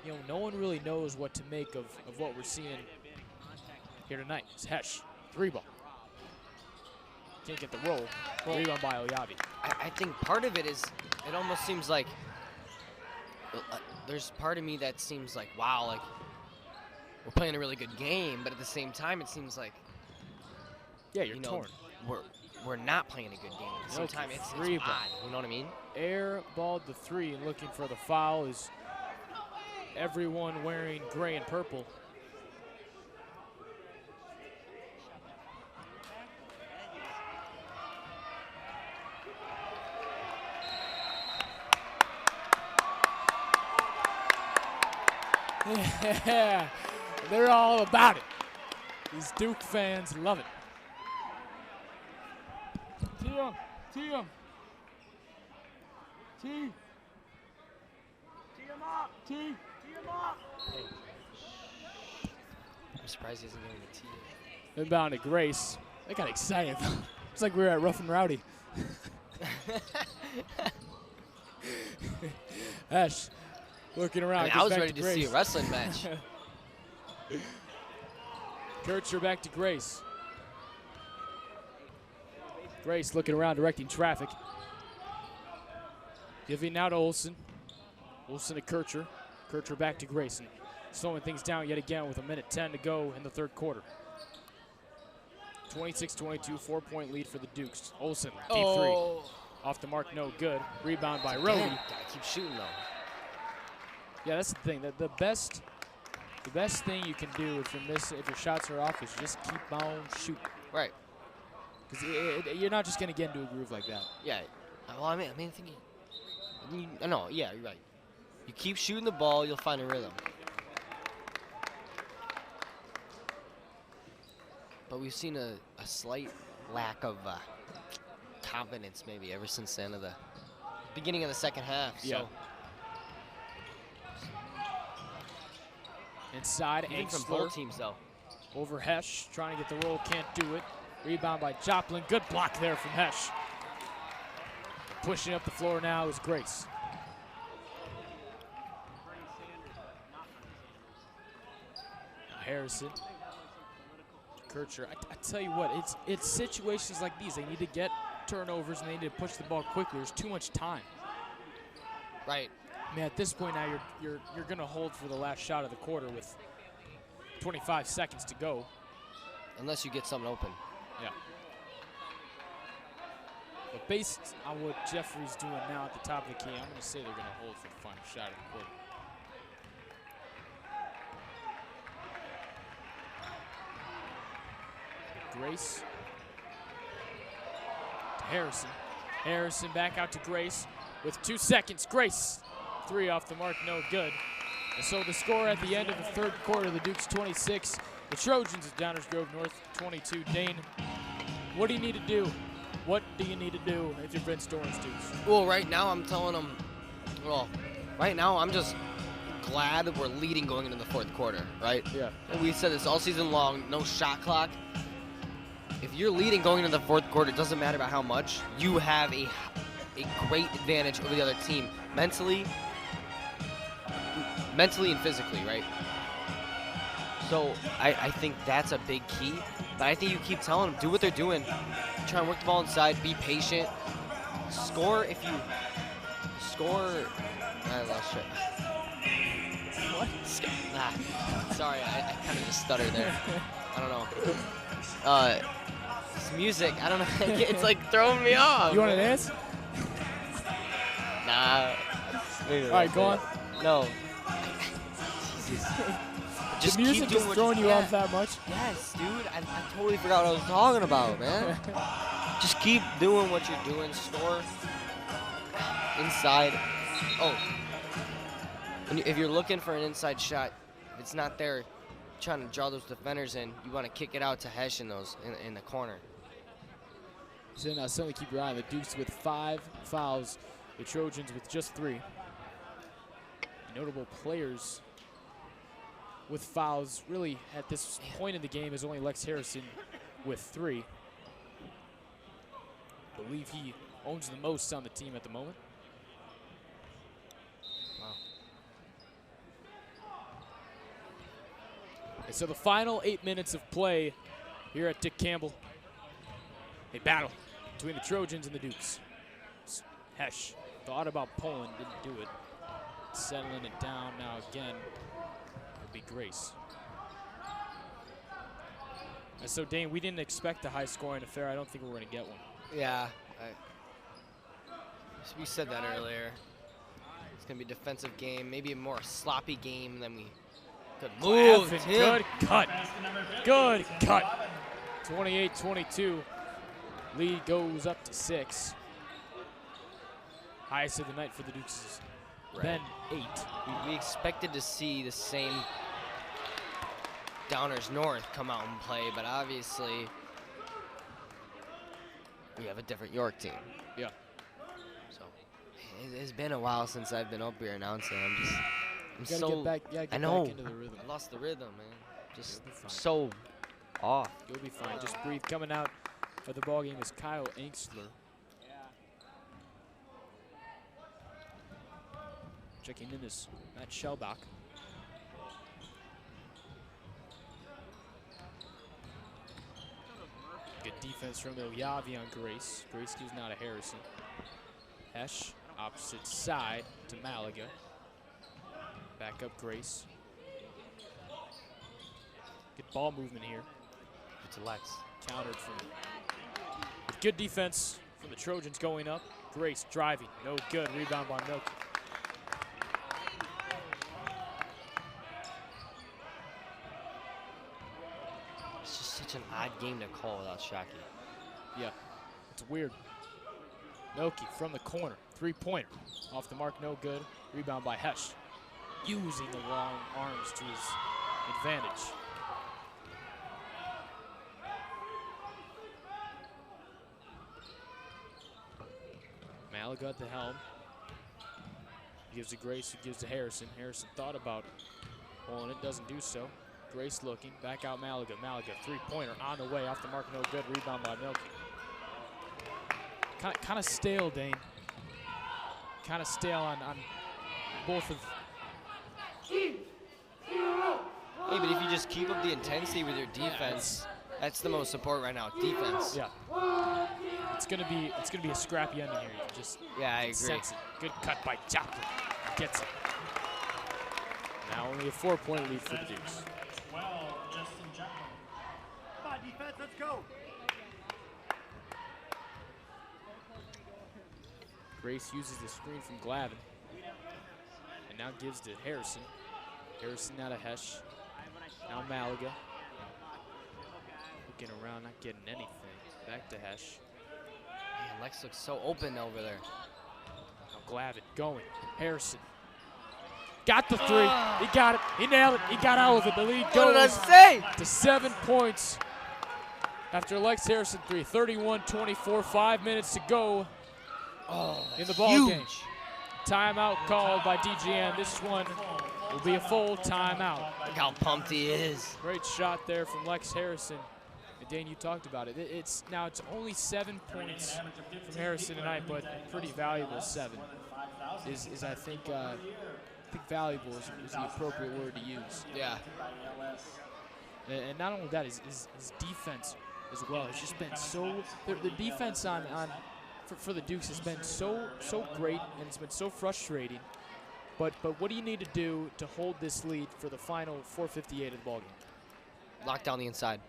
H: you know, no one really knows what to make of what we're seeing here tonight. It's Hesh, 3-ball. Can't get the roll. Rebound by Oyavi.
A: I think part of it is, it almost seems like, there's part of me that seems like, wow, like, we're playing a really good game, but at the same time, it seems like,
H: Yeah, you're torn.
A: We're not playing a good game. At the same time, it's odd. You know what I mean?
H: Air balled the 3 and looking for the foul is everyone wearing gray and purple. Yeah, they're all about it. These Duke fans love it. Tee him. Tee him up. Tee him up.
A: I'm surprised he isn't getting a tee.
H: Inbound to Grace. They got excited. It's like we were at Rough and Rowdy. Ash looking around.
A: I was ready to see a wrestling match.
H: Kircher back to Grace. Grace looking around, directing traffic. Giving now to Olson. Olson to Kircher. Kircher back to Grayson. Slowing things down yet again with 1:10 to go in the third quarter. 26-22, 4-point lead for the Dukes. Olson, deep three. Off the mark, no good. Rebound by Roby.
A: Gotta keep shooting though.
H: Yeah, that's the thing. The best thing you can do if your shots are off is just keep on shooting.
A: Right.
H: Because you're not just gonna get into a groove like that.
A: Yeah. Well, I think no, yeah, you're right. You keep shooting the ball, you'll find a rhythm. But we've seen a slight lack of confidence maybe ever since the end of the beginning of the second half.
H: Yeah.
A: So.
H: Inside,
A: Even from both teams though.
H: Over Hesh, trying to get the roll, can't do it. Rebound by Joplin, good block there from Hesh. Pushing up the floor now is Grace. Harrison. Kircher. I tell you what, it's situations like these. They need to get turnovers and they need to push the ball quickly. There's too much time.
A: Right.
H: I mean, at this point now, you're gonna hold for the last shot of the quarter with 25 seconds to go.
A: Unless you get something open.
H: Yeah. But based on what Jeffrey's doing now at the top of the key, I'm gonna say they're gonna hold for the final shot of the quarter. Grace to Harrison. Harrison back out to Grace with 2 seconds. Grace, 3 off the mark, no good. And so the score at the end of the third quarter, the Dukes 26, the Trojans of Downers Grove North 22. Dane, what do you need to do? What do you need to do if you're Vince Doran's Dukes?
A: Well, right now I'm telling them, right now I'm just glad we're leading going into the fourth quarter, right?
H: Yeah.
A: And we said this all season long, no shot clock. If you're leading going into the fourth quarter, it doesn't matter about how much, you have a great advantage over the other team mentally and physically, right? So I think that's a big key. But I think you keep telling them, do what they're doing. Try and work the ball inside, be patient. Score if you score. I lost shit.
H: What?
A: Sorry, I kind of just stuttered there. I don't know. This music, I don't know. It's like throwing me off.
H: You want to dance?
A: Nah.
H: All right, go on.
A: No. Jesus. Just
H: the music
A: keep doing
H: is
A: what
H: throwing you
A: yeah.
H: off that much?
A: Yes, dude. I totally forgot what I was talking about, man. Just keep doing what you're doing. Store inside. Oh. If you're looking for an inside shot, if it's not there, trying to draw those defenders in, you want to kick it out to Hesh in those in the corner.
H: So now certainly keep your eye on the Dukes with 5 fouls. The Trojans with just 3. Notable players with fouls really at this point in the game is only Lex Harrison with 3. I believe he owns the most on the team at the moment.
A: Wow.
H: And so the final 8 minutes of play here at Dick Campbell. A battle between the Trojans and the Dukes. Hesh thought about pulling, didn't do it. Settling it down now again will be Grace. And so Dane, we didn't expect a high scoring affair. I don't think we're going to get one.
A: Yeah. We said that earlier. It's going to be a defensive game, maybe a more sloppy game than we could move.
H: Good cut. Good cut. 28-22. Lead goes up to 6. Highest of the night for the Dukes is then 8.
A: We expected to see the same Downers North come out and play, but obviously we have a different York team.
H: Yeah.
A: So it's been a while since I've been up here announcing. I'm
H: Get
A: so
H: back, get
A: I know.
H: back into the rhythm.
A: I lost the rhythm, man. Just so off.
H: You'll be fine. Just breathe. Coming out for the ball game is Kyle Engstler. Checking in is Matt Shellbach. Good defense from Ilyavi on Grace. Grace gives now to Harrison. Hesh, opposite side to Malaga. Back up Grace. Good ball movement here.
A: It's Lex.
H: Countered from with good defense from the Trojans going up. Grace driving, no good. Rebound by Milky.
A: It's just such an odd game to call without Shockey.
H: Yeah, it's weird. Milky from the corner, 3-pointer. Off the mark, no good. Rebound by Hesh. Using the long arms to his advantage. Malaga at the helm. Gives to Grace, who gives to Harrison. Harrison thought about pulling it, doesn't do so. Grace looking, back out Malaga. Malaga, 3-pointer on the way, off the mark, no good. Rebound by Milky. Kind of stale, Dane. Kind of stale on both of.
A: Hey, but if you just keep up the intensity with your defense, that's the most important right now. Defense.
H: Yeah. It's gonna be a scrappy ending here. You can just
A: I agree.
H: sense it. Good cut by Joplin. Gets it. Now only a 4-point lead for the Dukes.
G: Well, Justin Joplin.
I: Come on, defense, let's go.
H: Grace uses the screen from Gavin. And now gives to Harrison. Harrison now to Hesh. Now Malaga. Looking around, not getting anything. Back to Hesh.
A: Man, Lex looks so open over there.
H: Now Glavin going. Harrison. Got the 3. He got it. He nailed it. He got out of it. The lead goes to 7 points after Lex Harrison 3. 31-24. 5 minutes to go in the ball game. Timeout called by DGN. This one will be a full timeout.
A: Look how pumped he is.
H: Great shot there from Lex Harrison. And Dane, you talked about it. It's only 7 points from Harrison tonight, but pretty valuable 7. Is I think valuable is the appropriate word to use.
A: Yeah.
H: And not only that, his defense as well. It's just been so. The defense for the Dukes has been so great, and it's been so frustrating. But what do you need to do to hold this lead for the final 4:58 of the ballgame?
A: Lock down the inside.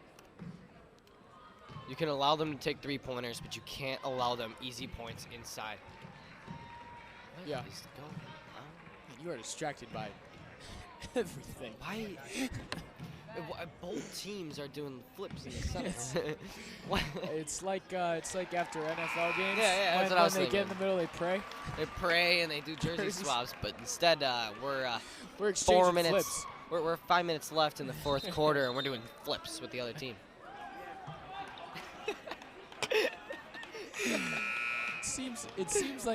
A: You can allow them to take 3-pointers, but you can't allow them easy points inside.
H: Yeah. You are distracted by everything.
A: Why? Both teams are doing flips in the sentence. What?
H: It's like after NFL games.
A: Yeah, that's
H: when
A: what I was
H: they
A: thinking.
H: get in the middle, they pray.
A: They pray and they do jersey swaps, but instead we're
H: exchanging
A: 4 minutes.
H: flips.
A: We're 5 minutes left in the fourth quarter, and we're doing flips with the other team.
H: It seems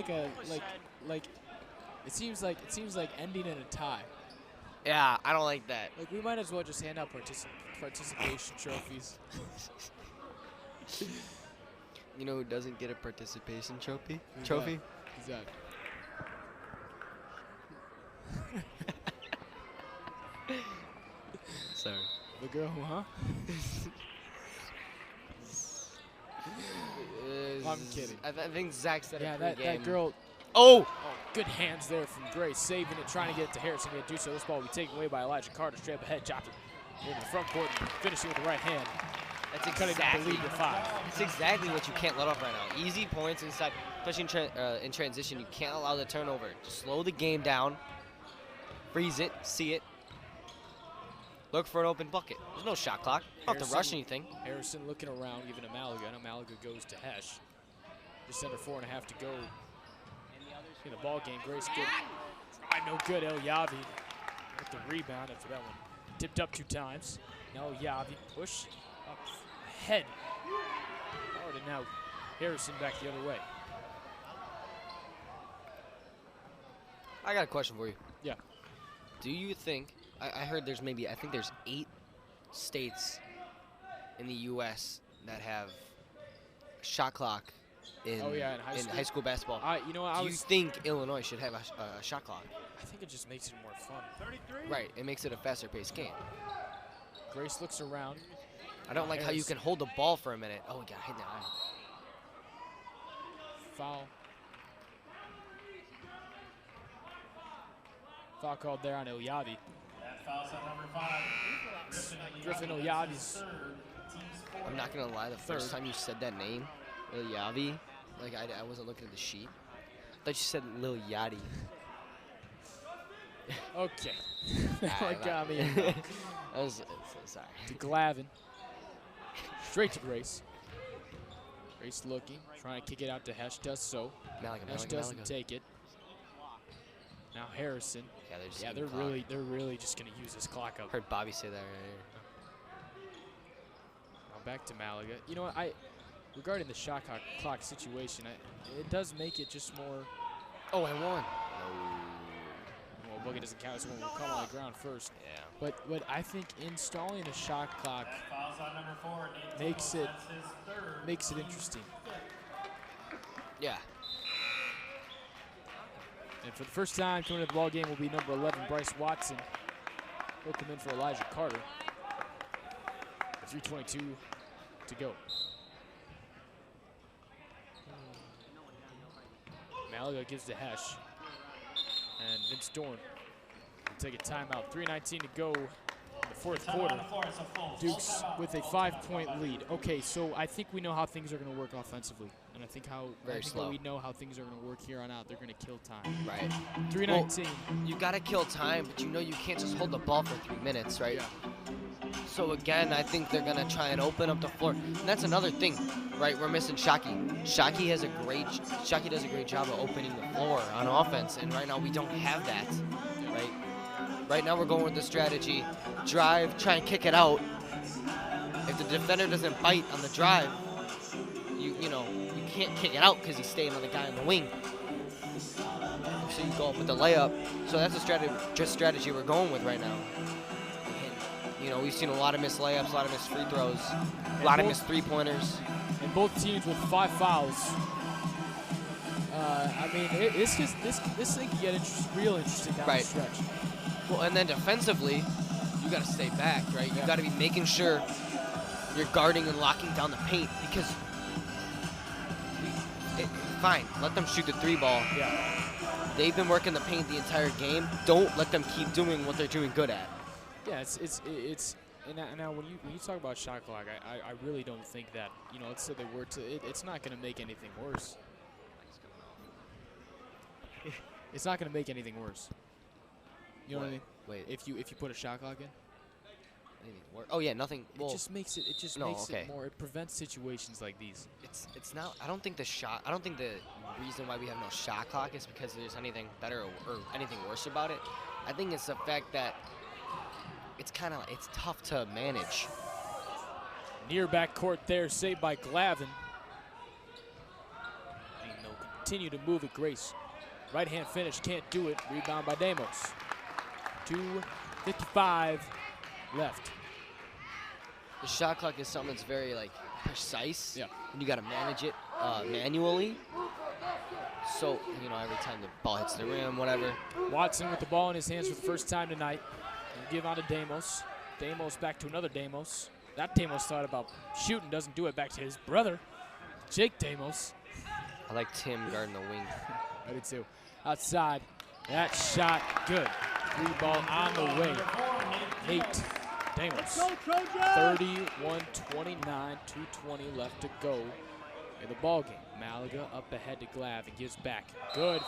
H: like ending in a tie.
A: Yeah, I don't like that.
H: Like, we might as well just hand out participation trophies.
A: You know who doesn't get a participation trophy?
H: Who's that?
A: Sorry.
H: The girl, huh? I'm kidding.
A: I think Zach said
H: Yeah,
A: it
H: that girl.
A: Oh!
H: Good hands there from Grace, saving it, trying to get it to Harrison. Going to do so. This ball will be taken away by Elijah Carter. Straight up ahead, chopped it into the front court, and finishing with the right hand.
A: That's
H: Cutting
A: exactly
H: the lead to 5.
A: That's exactly what you can't let off right now. Easy points inside, especially in transition. You can't allow the turnover. Just slow the game down. Freeze it. See it. Look for an open bucket. There's no shot clock. Don't have to rush anything.
H: Harrison looking around, giving to Malaga. Now Malaga goes to Hesh. Just under 4.5 to go in the ball game. Grace good. Drive no good. El Yavi with the rebound after that one. Tipped up 2 times. Now Yavi push up ahead. Hard, and now Harrison back the other way.
A: I got a question for you.
H: Yeah.
A: Do you think, I heard there's I think there's 8 states in the U.S. that have a shot clock in high school basketball.
H: You know what,
A: Do you think Illinois should have a shot clock?
H: I think it just makes it more fun.
I: 33.
A: Right, it makes it a faster paced game.
H: Grace looks around.
A: I don't like how you can hold the ball for a minute. Oh, we got hit in the eye.
H: Foul. Foul called there on Ilyavi.
G: That foul's on number 5.
H: Griffin Ilyavi's.
A: I'm not going to lie, the first time you said that name, Lil Yavi, like I wasn't looking at the sheet. I thought you said Lil Yachty.
H: Okay. That got me.
A: I was sorry.
H: To Gavin. Straight to Grace. Grace looking, trying to kick it out to Hesh. Does so. Hesh doesn't take it. Now Harrison.
A: Yeah,
H: they're really just gonna use this clock up.
A: Heard Bobby say that right here.
H: Now back to Malaga. You know what? Regarding the shot clock situation, it does make it just more.
A: Oh, I won.
H: Well, bucket doesn't count. So one will come on the ground first.
A: Yeah.
H: But I think installing a shot clock
G: Foul's on number 4.
H: makes it interesting.
A: Yeah.
H: And for the first time coming to the ball game will be number 11, Bryce Watson. He'll come in for Elijah Carter. 3:22 to go. Malaga gives to Hesh. And Vince Dorn will take a timeout. 3:19 to go in the fourth quarter. Dukes with a 5-point lead. Okay, so I think we know how things are going to work offensively. And I think that we know how things are going to work here on out. They're going to kill time.
A: Right.
H: 3:19.
A: Well, you got to kill time, but you know you can't just hold the ball for 3 minutes, right?
H: Yeah.
A: So again, I think they're going to try and open up the floor. And that's another thing, right? We're missing Shockey. Shockey does a great job of opening the floor on offense, and right now we don't have that, right? Right now we're going with the strategy, drive, try and kick it out. If the defender doesn't bite on the drive, you can't kick it out because he's staying on the guy on the wing. So you go up with the layup. So that's a strategy we're going with right now. And, we've seen a lot of missed layups, a lot of missed free throws, a lot of missed three-pointers.
H: And both teams with 5 fouls. I mean, this thing can get real interesting down the stretch.
A: Well, and then defensively, you got to stay back, right? You got to be making sure you're guarding and locking down the paint because fine, let them shoot the 3-ball.
H: Yeah.
A: They've been working the paint the entire game. Don't let them keep doing what they're doing good at.
H: Yeah, and now when you talk about shot clock, I really don't think that, let's say they were to, it's not going to make anything worse. It's not going to make anything worse. You know what I mean?
A: Wait.
H: If you put a shot clock in,
A: Oh yeah, nothing. Well,
H: it just makes it. It just makes it more. It prevents situations like these.
A: it's not. I don't think the reason why we have no shot clock is because there's anything better or anything worse about it. I think it's the fact that it's tough to manage.
H: Near back court there, saved by Gavin. And they'll continue to move it. Grace, right hand finish, can't do it. Rebound by Damos. 2:55 left.
A: The shot clock is something that's very precise.
H: Yeah.
A: And you got to manage it manually. So every time the ball hits the rim, whatever.
H: Watson with the ball in his hands for the first time tonight. He'll give on to Damos. Damos back to another Damos. That Damos thought about shooting, doesn't do it. Back to his brother, Jake Damos.
A: I like Tim guarding the wing.
H: I do too. Outside, that shot good. Three ball on the way. Nate Damos. 31-29, 2:20 left to go in the ball game. Malaga up ahead to Gavin, gives back. Good.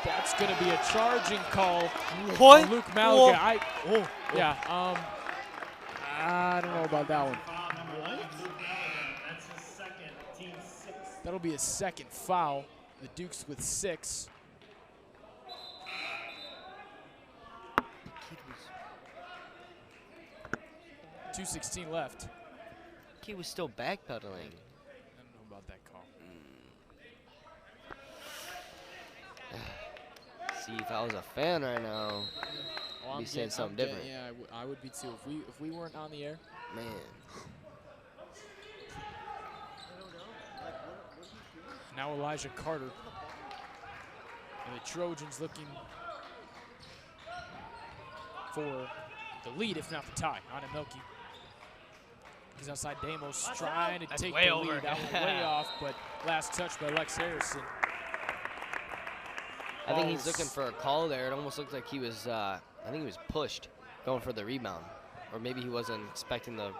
H: That's going to be a charging call.
A: What?
H: Luke Malaga.
A: Whoa.
H: I don't know about that one.
G: That's his second, team 6.
H: That'll be his second foul. The Dukes with 6. .216 left.
A: He was still backpedaling.
H: I don't know about that call.
A: See, if I was a fan right now,
H: Well,
A: I'd be saying something different.
H: Yeah, I would be too. If we weren't on the air.
A: Man.
H: Now Elijah Carter. And the Trojans looking for the lead, if not the tie, on Emmerich. He's outside Damos, trying to take the lead. That went way off, but last touch by Lex Harrison.
A: I think he's looking for a call there. It almost looked like he was, I think he was pushed, going for the rebound. Or maybe he wasn't expecting the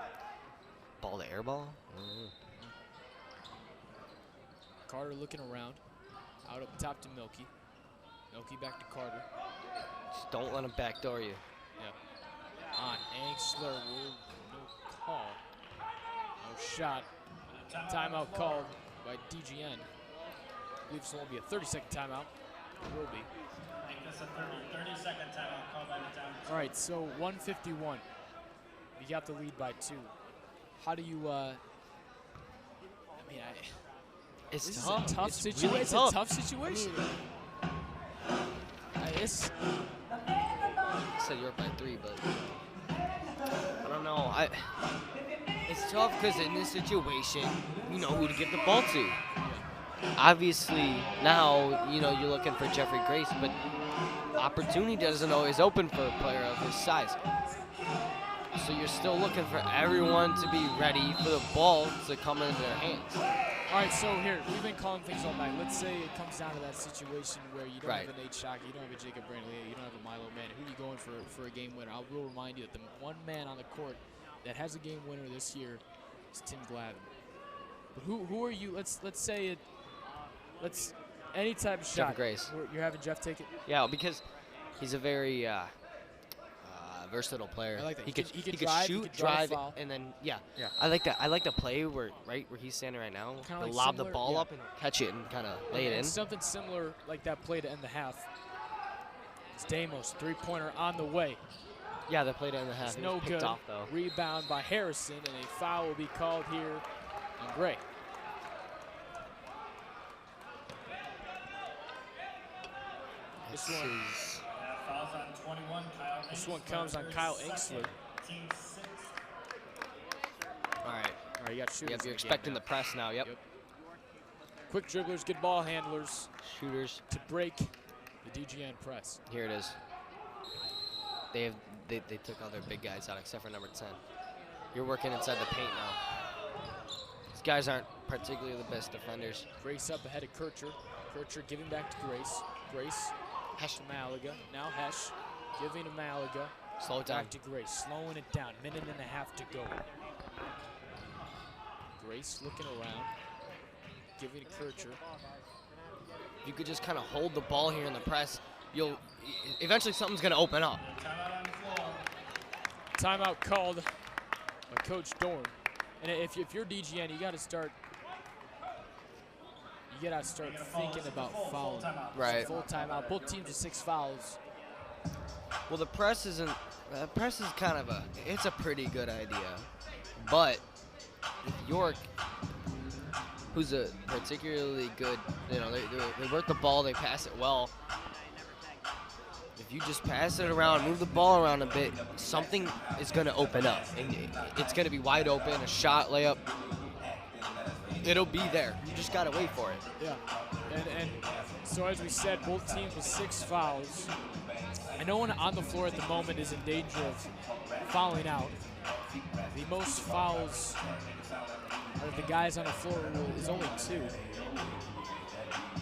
A: ball to airball.
H: Carter looking around, out up top to Milky. Milky back to Carter.
A: Just don't let him backdoor you.
H: Yeah. On Angsler, no call. No shot. Timeout called by DGN. I believe this won't be a 30-second timeout. It will be.
G: I think that's a 30-second timeout called by the time.
H: All right, so 151. You got the lead by 2. How do you,
A: It's
H: this
A: tough.
H: is a tough
A: It's
H: situation.
A: really
H: It's
A: tough.
H: a tough situation.
A: I said you're up by 3, but I don't know. It's tough because in this situation, you know who to give the ball to. Obviously, now, you're looking for Jeffrey Grace, but opportunity doesn't always open for a player of his size. So you're still looking for everyone to be ready for the ball to come into their hands.
H: All right, so here, we've been calling things all night. Let's say it comes down to that situation where you don't have a Nate Shockey, you don't have a Jacob Brantley, you don't have a Milo Man. Who are you going for a game winner? I will remind you that the one man on the court that has a game winner this year is Tim Gavin. But who are you? Let's say it. Let's any type of shot.
A: Jeffrey Grace.
H: You're having Jeff take it.
A: Yeah, because he's a very versatile player.
H: I like that.
A: He could
H: drive,
A: shoot,
H: drive,
A: drive, and then I like that. I like the play where he's standing right now.
H: Kinda
A: He'll
H: like
A: lob the
H: similar,
A: ball up and catch it and kind of lay it in.
H: Something similar like that play to end the half. It's Damos, 3-pointer on the way.
A: Yeah, the play to end the half.
H: It's
A: It
H: no
A: was picked
H: good.
A: off though.
H: Rebound by Harrison, and a foul will be called here on Gray.
G: Fouls on 21, Kyle
H: This one comes on Kyle Angsler.
G: Team 6.
A: All right.
H: You got shooters.
A: Yep, you're expecting the press now. Yep.
H: Quick dribblers, good ball handlers
A: Shooters.
H: to break the DGN press.
A: Here it is. They took all their big guys out except for number 10. You're working inside the paint now. These guys aren't particularly the best defenders.
H: Grace up ahead of Kircher. Kircher giving back to Grace. Grace. Hesh to Malaga. Now Hesh giving to Malaga.
A: Slow it down.
H: Back to Grace. Slowing it down. Minute and a half to go. Grace looking around. Giving to Kircher.
A: You could just kind of hold the ball here in the press eventually something's gonna open up.
C: Timeout called by Coach Dorn. And if you're DGN, you got to start. You got to start thinking about fouling.
A: Right.
C: Full timeout. Both teams with 6 fouls.
A: Well, the press isn't. The press is kind of it's a pretty good idea, but York, who's a particularly good, they work the ball, they pass it well. If you just pass it around, move the ball around a bit, something is going to open up. And it's going to be wide open, a shot, layup. It'll be there. You just got to wait for it.
C: Yeah. And so as we said, both teams with 6 fouls. And no one on the floor at the moment is in danger of fouling out. The most fouls out of the guys on the floor is only 2.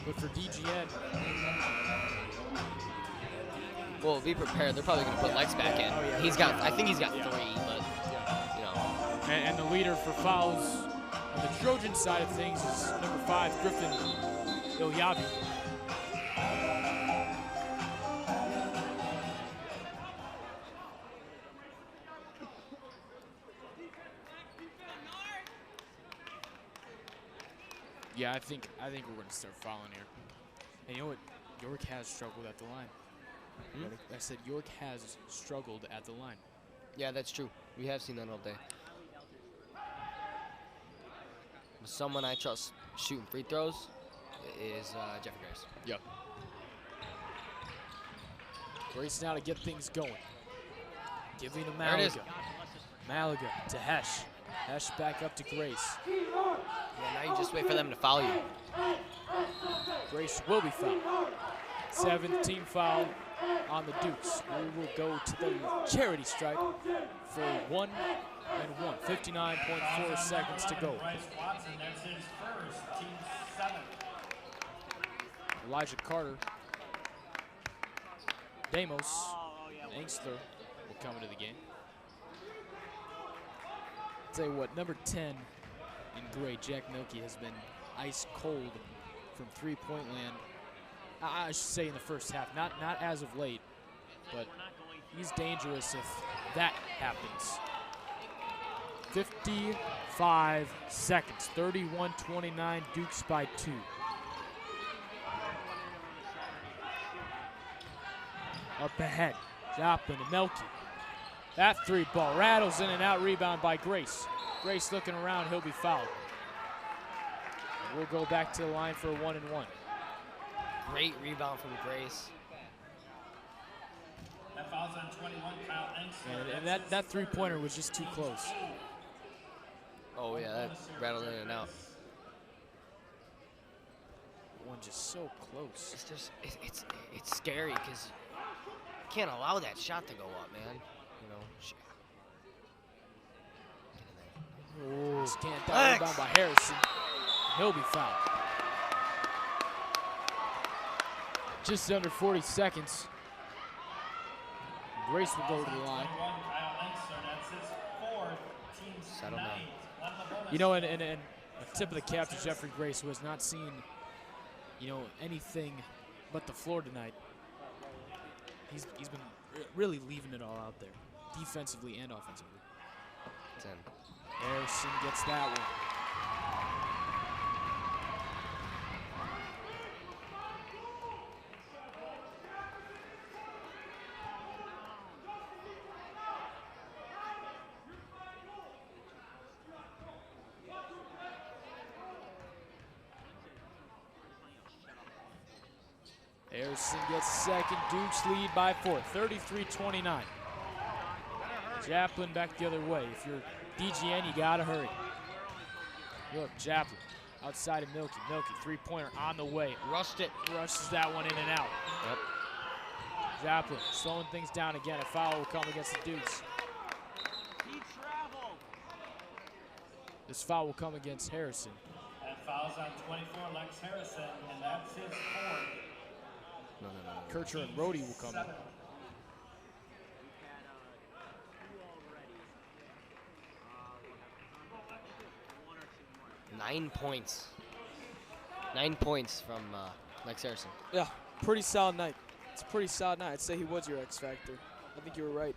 C: But for DGN,
A: well, be prepared. They're probably going to put Lex back in.
C: Oh, yeah.
A: I think he's got 3, but you know.
C: And the leader for fouls on the Trojan side of things is number 5, Griffin Ilyavi. Yeah, I think we're going to start fouling here. And you know what? York has struggled at the line. I said York has struggled at the line.
A: Yeah, that's true. We have seen that all day. Someone I trust shooting free throws is Jeffrey Grace.
C: Yep. Grace now to get things going. Giving to
A: There it is.
C: Malaga to Hesh. Hesh back up to Grace.
A: Yeah, now you just wait for them to foul you.
C: Grace will be fouled. 7th team foul on the Dukes. We will go to the charity stripe for 1 and 1. 59.4 seconds to go. Elijah Carter, Damos, Angstler will come into the game. Tell you what, number 10 in gray, Jack Milkey, has been ice cold from 3-point land. I should say in the first half, not as of late, but he's dangerous if that happens. 55 seconds, 31-29, Dukes by 2. Up ahead, Joplin and Melky. That 3 ball rattles in and out, rebound by Grace. Grace looking around, he'll be fouled. We'll go back to the line for a 1 and 1.
A: Great rebound from Grace.
G: That foul's on 21, Kyle Engstler.
C: And that 3-pointer was just too close.
A: Oh yeah, that rattled in and out.
C: One just so close.
A: It's just it's scary because you can't allow that shot to go up, man. You know. Get in there.
C: Oh, can't down rebound by Harrison. He'll be fouled. Just under 40 seconds. Grace will go to the line.
A: Settle down.
C: You know, and a tip of the cap to Jeffrey Grace, who has not seen, anything but the floor tonight. He's been really leaving it all out there, defensively and offensively.
A: 10.
C: Harrison gets that one. Harrison gets second. Dukes lead by 4, 33-29. Joplin back the other way. If you're DGN, you gotta hurry. Look, Joplin outside of Milky. Milky, 3-pointer on the way.
A: Rushed it.
C: Rushes that one in and out.
A: Yep.
C: Joplin slowing things down again. A foul will come against the Dukes. This foul will come against Harrison.
G: That foul's on 24, Lex Harrison, and that's his 4th.
A: No.
C: Kircher and Rhodey will come in.
A: Nine points. 9 points from Lex Harrison.
J: Yeah, pretty solid night.
H: It's a pretty solid night. I'd say he was your X factor. I think you were right.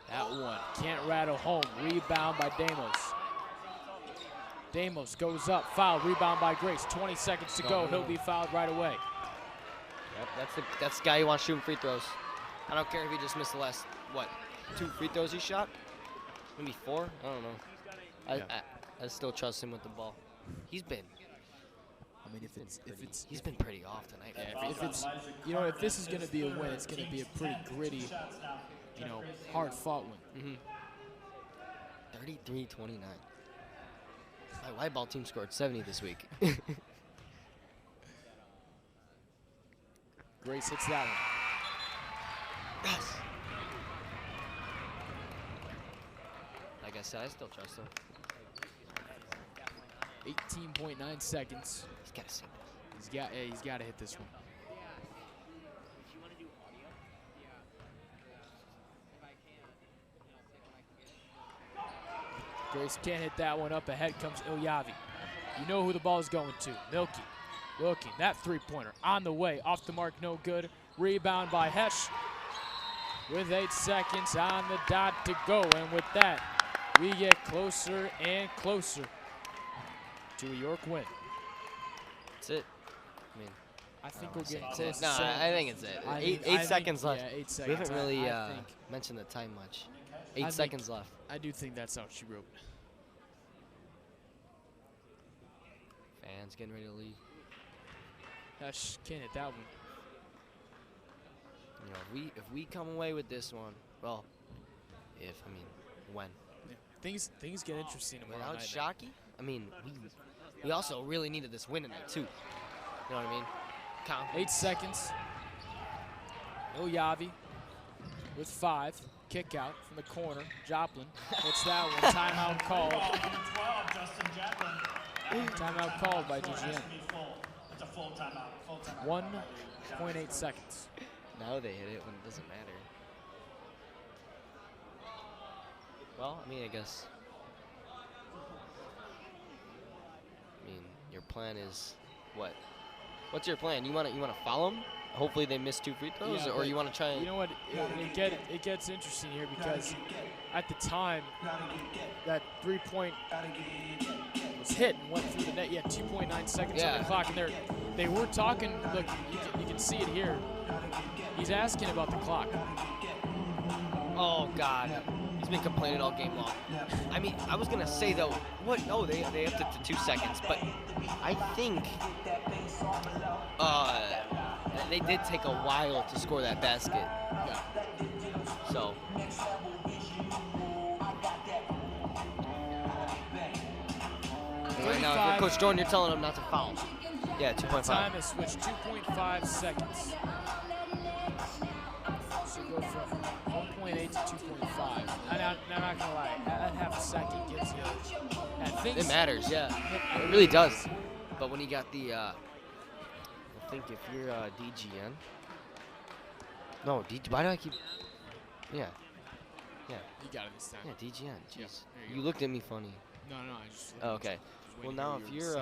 H: That one can't rattle home. Rebound by Damos. Damos goes up, foul, rebound by Grace. 20 seconds to go. He'll be fouled right away.
A: Yep, that's the guy who wants shooting free throws. I don't care if he just missed the last, what, 2 free throws he shot? Maybe 4? I don't know. I still trust him with the ball. He's been.
H: I mean,
A: he's been pretty off tonight.
H: Yeah, if it's, you know, if this is going to be a win, it's going to be a pretty gritty, you know, hard-fought win.
A: 33-29. My white ball team scored 70 this week.
H: Grace hits that one.
A: Yes. Like I said, I still trust him.
H: 18.9 seconds.
A: He's got to sink.
H: He's got to hit this one. Grace can't hit that one. Up ahead comes Ilyavi. You know who the ball is going to. Milky looking. That three-pointer on the way. Off the mark, no good. Rebound by Hesh. With 8 seconds on the dot to go. And with that, we get closer and closer to a York win.
A: That's it. I mean,
H: I think we're getting close.
A: No, I think it's it. Eight seconds left.
H: Yeah, 8 seconds.
A: We haven't really mentioned the time much. 8 seconds left.
H: I do think that's how she wrote.
A: Fans getting ready to leave.
H: Hesh can't hit that one.
A: You know, if we come away with this one, well, when?
H: Yeah. Things get interesting tomorrow
A: Without
H: night.
A: Shockey, I mean, we also really needed this win tonight too. You know what I mean?
H: 8 seconds. Ilyavi with 5. Kick out from the corner. Joplin. What's that one? Timeout called.
G: 12, Justin Joplin.
H: Timeout called by DGN.
G: It's a full timeout.
H: 1.8 seconds.
A: Now they hit it when it doesn't matter. Well, I mean, I guess. I mean, your plan is what? What's your plan? You want to follow them? Hopefully they miss 2 free throws, or you want to try and.
H: You know what? It gets interesting here because at the time that 3-point was hit and went through the net. You had 2.9 seconds on the clock, and they were talking. Look, you can see it here. He's asking about the clock.
A: Oh God, he's been complaining all game long. I mean, I was gonna say though, what? No, they upped it to 2 seconds, but I think they did take a while to score that basket.
H: Yeah.
A: So. Right now, if you're Coach Jordan, you're telling him not to foul. Yeah, 2.5.
H: Time has switched. 2.5 seconds. So go from 1.8 to 2.5. I'm not gonna lie. That half a second gives you.
A: It matters, yeah. It really does. But when you got the, I think if you're DGN. No, why do I keep? Yeah.
H: You got it this time.
A: Yeah, DGN. Jeez.
H: Yep,
A: you looked at me funny.
H: No, I just.
A: Oh, okay. Well, now if you're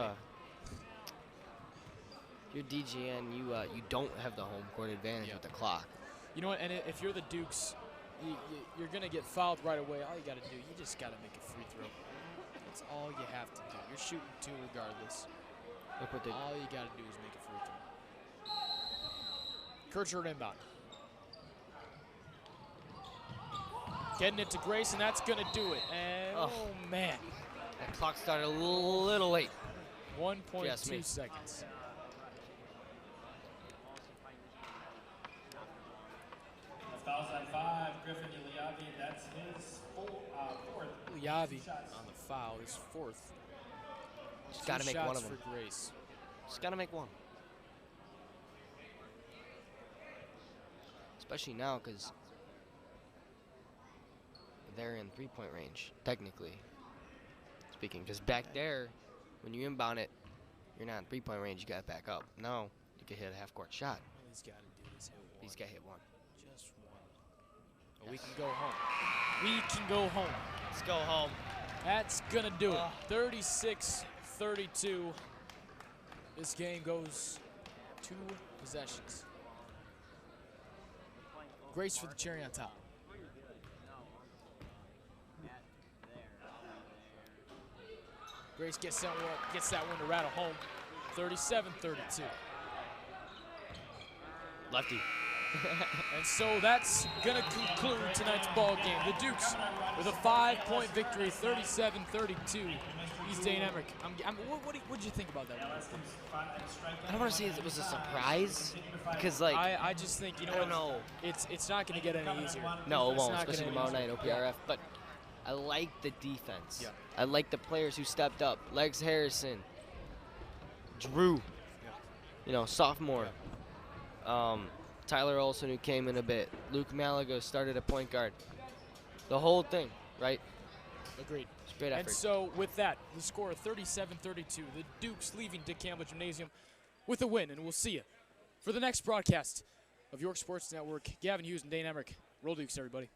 A: DGN, you don't have the home court advantage with the clock.
H: You know what? And if you're the Dukes, you're gonna get fouled right away. All you gotta do, you just gotta make a free throw. That's all you have to do. You're shooting 2 regardless.
A: Look what
H: all you gotta do is make a free throw. Kirchner inbound. Getting it to Grace, and that's gonna do it. And oh man.
A: That clock started a little late.
H: 1.2 seconds.
G: Fouls on 5. Griffin Ilyavi, that's his 4th.
H: Ilyavi on the foul, his 4th.
A: Just got to make one of them.
H: For Grace.
A: Just got to make one. Especially now, because they're in 3-point range, technically speaking. Because back there, when you inbound it, you're not in 3-point range, you got to back up. No, you can hit a half-court shot.
H: All he's got to do is hit one.
A: He's got to hit one.
H: Just one. We can go home. We can go home.
A: Let's go home.
H: That's gonna do it. 36-32. This game goes 2 possessions. Grace for the cherry on top. Grace gets that one to rattle home. 37-32.
A: Lefty.
H: And so that's going to conclude tonight's ball game. The Dukes with a 5-point victory, 37-32. He's Dane Emmerich. What did you think about that one?
A: I don't want to say it was a surprise because, like,
H: I just think, you know,
A: I don't know.
H: It's not going to get any easier.
A: No, it
H: It's
A: won't,
H: not
A: especially
H: gonna
A: tomorrow
H: get
A: night,
H: easier.
A: OPRF. But I like the defense.
H: Yeah.
A: I like the players who stepped up. Legs Harrison, Drew, you know, sophomore. Tyler Olson, who came in a bit. Luke Malago started at point guard. The whole thing, right?
H: Agreed.
A: It's a great effort.
H: And so with that, the score of 37-32, the Dukes leaving Dick Campbell Gymnasium with a win, and we'll see you for the next broadcast of York Sports Network. Gavin Hughes and Dane Emmerich. Roll Dukes, everybody.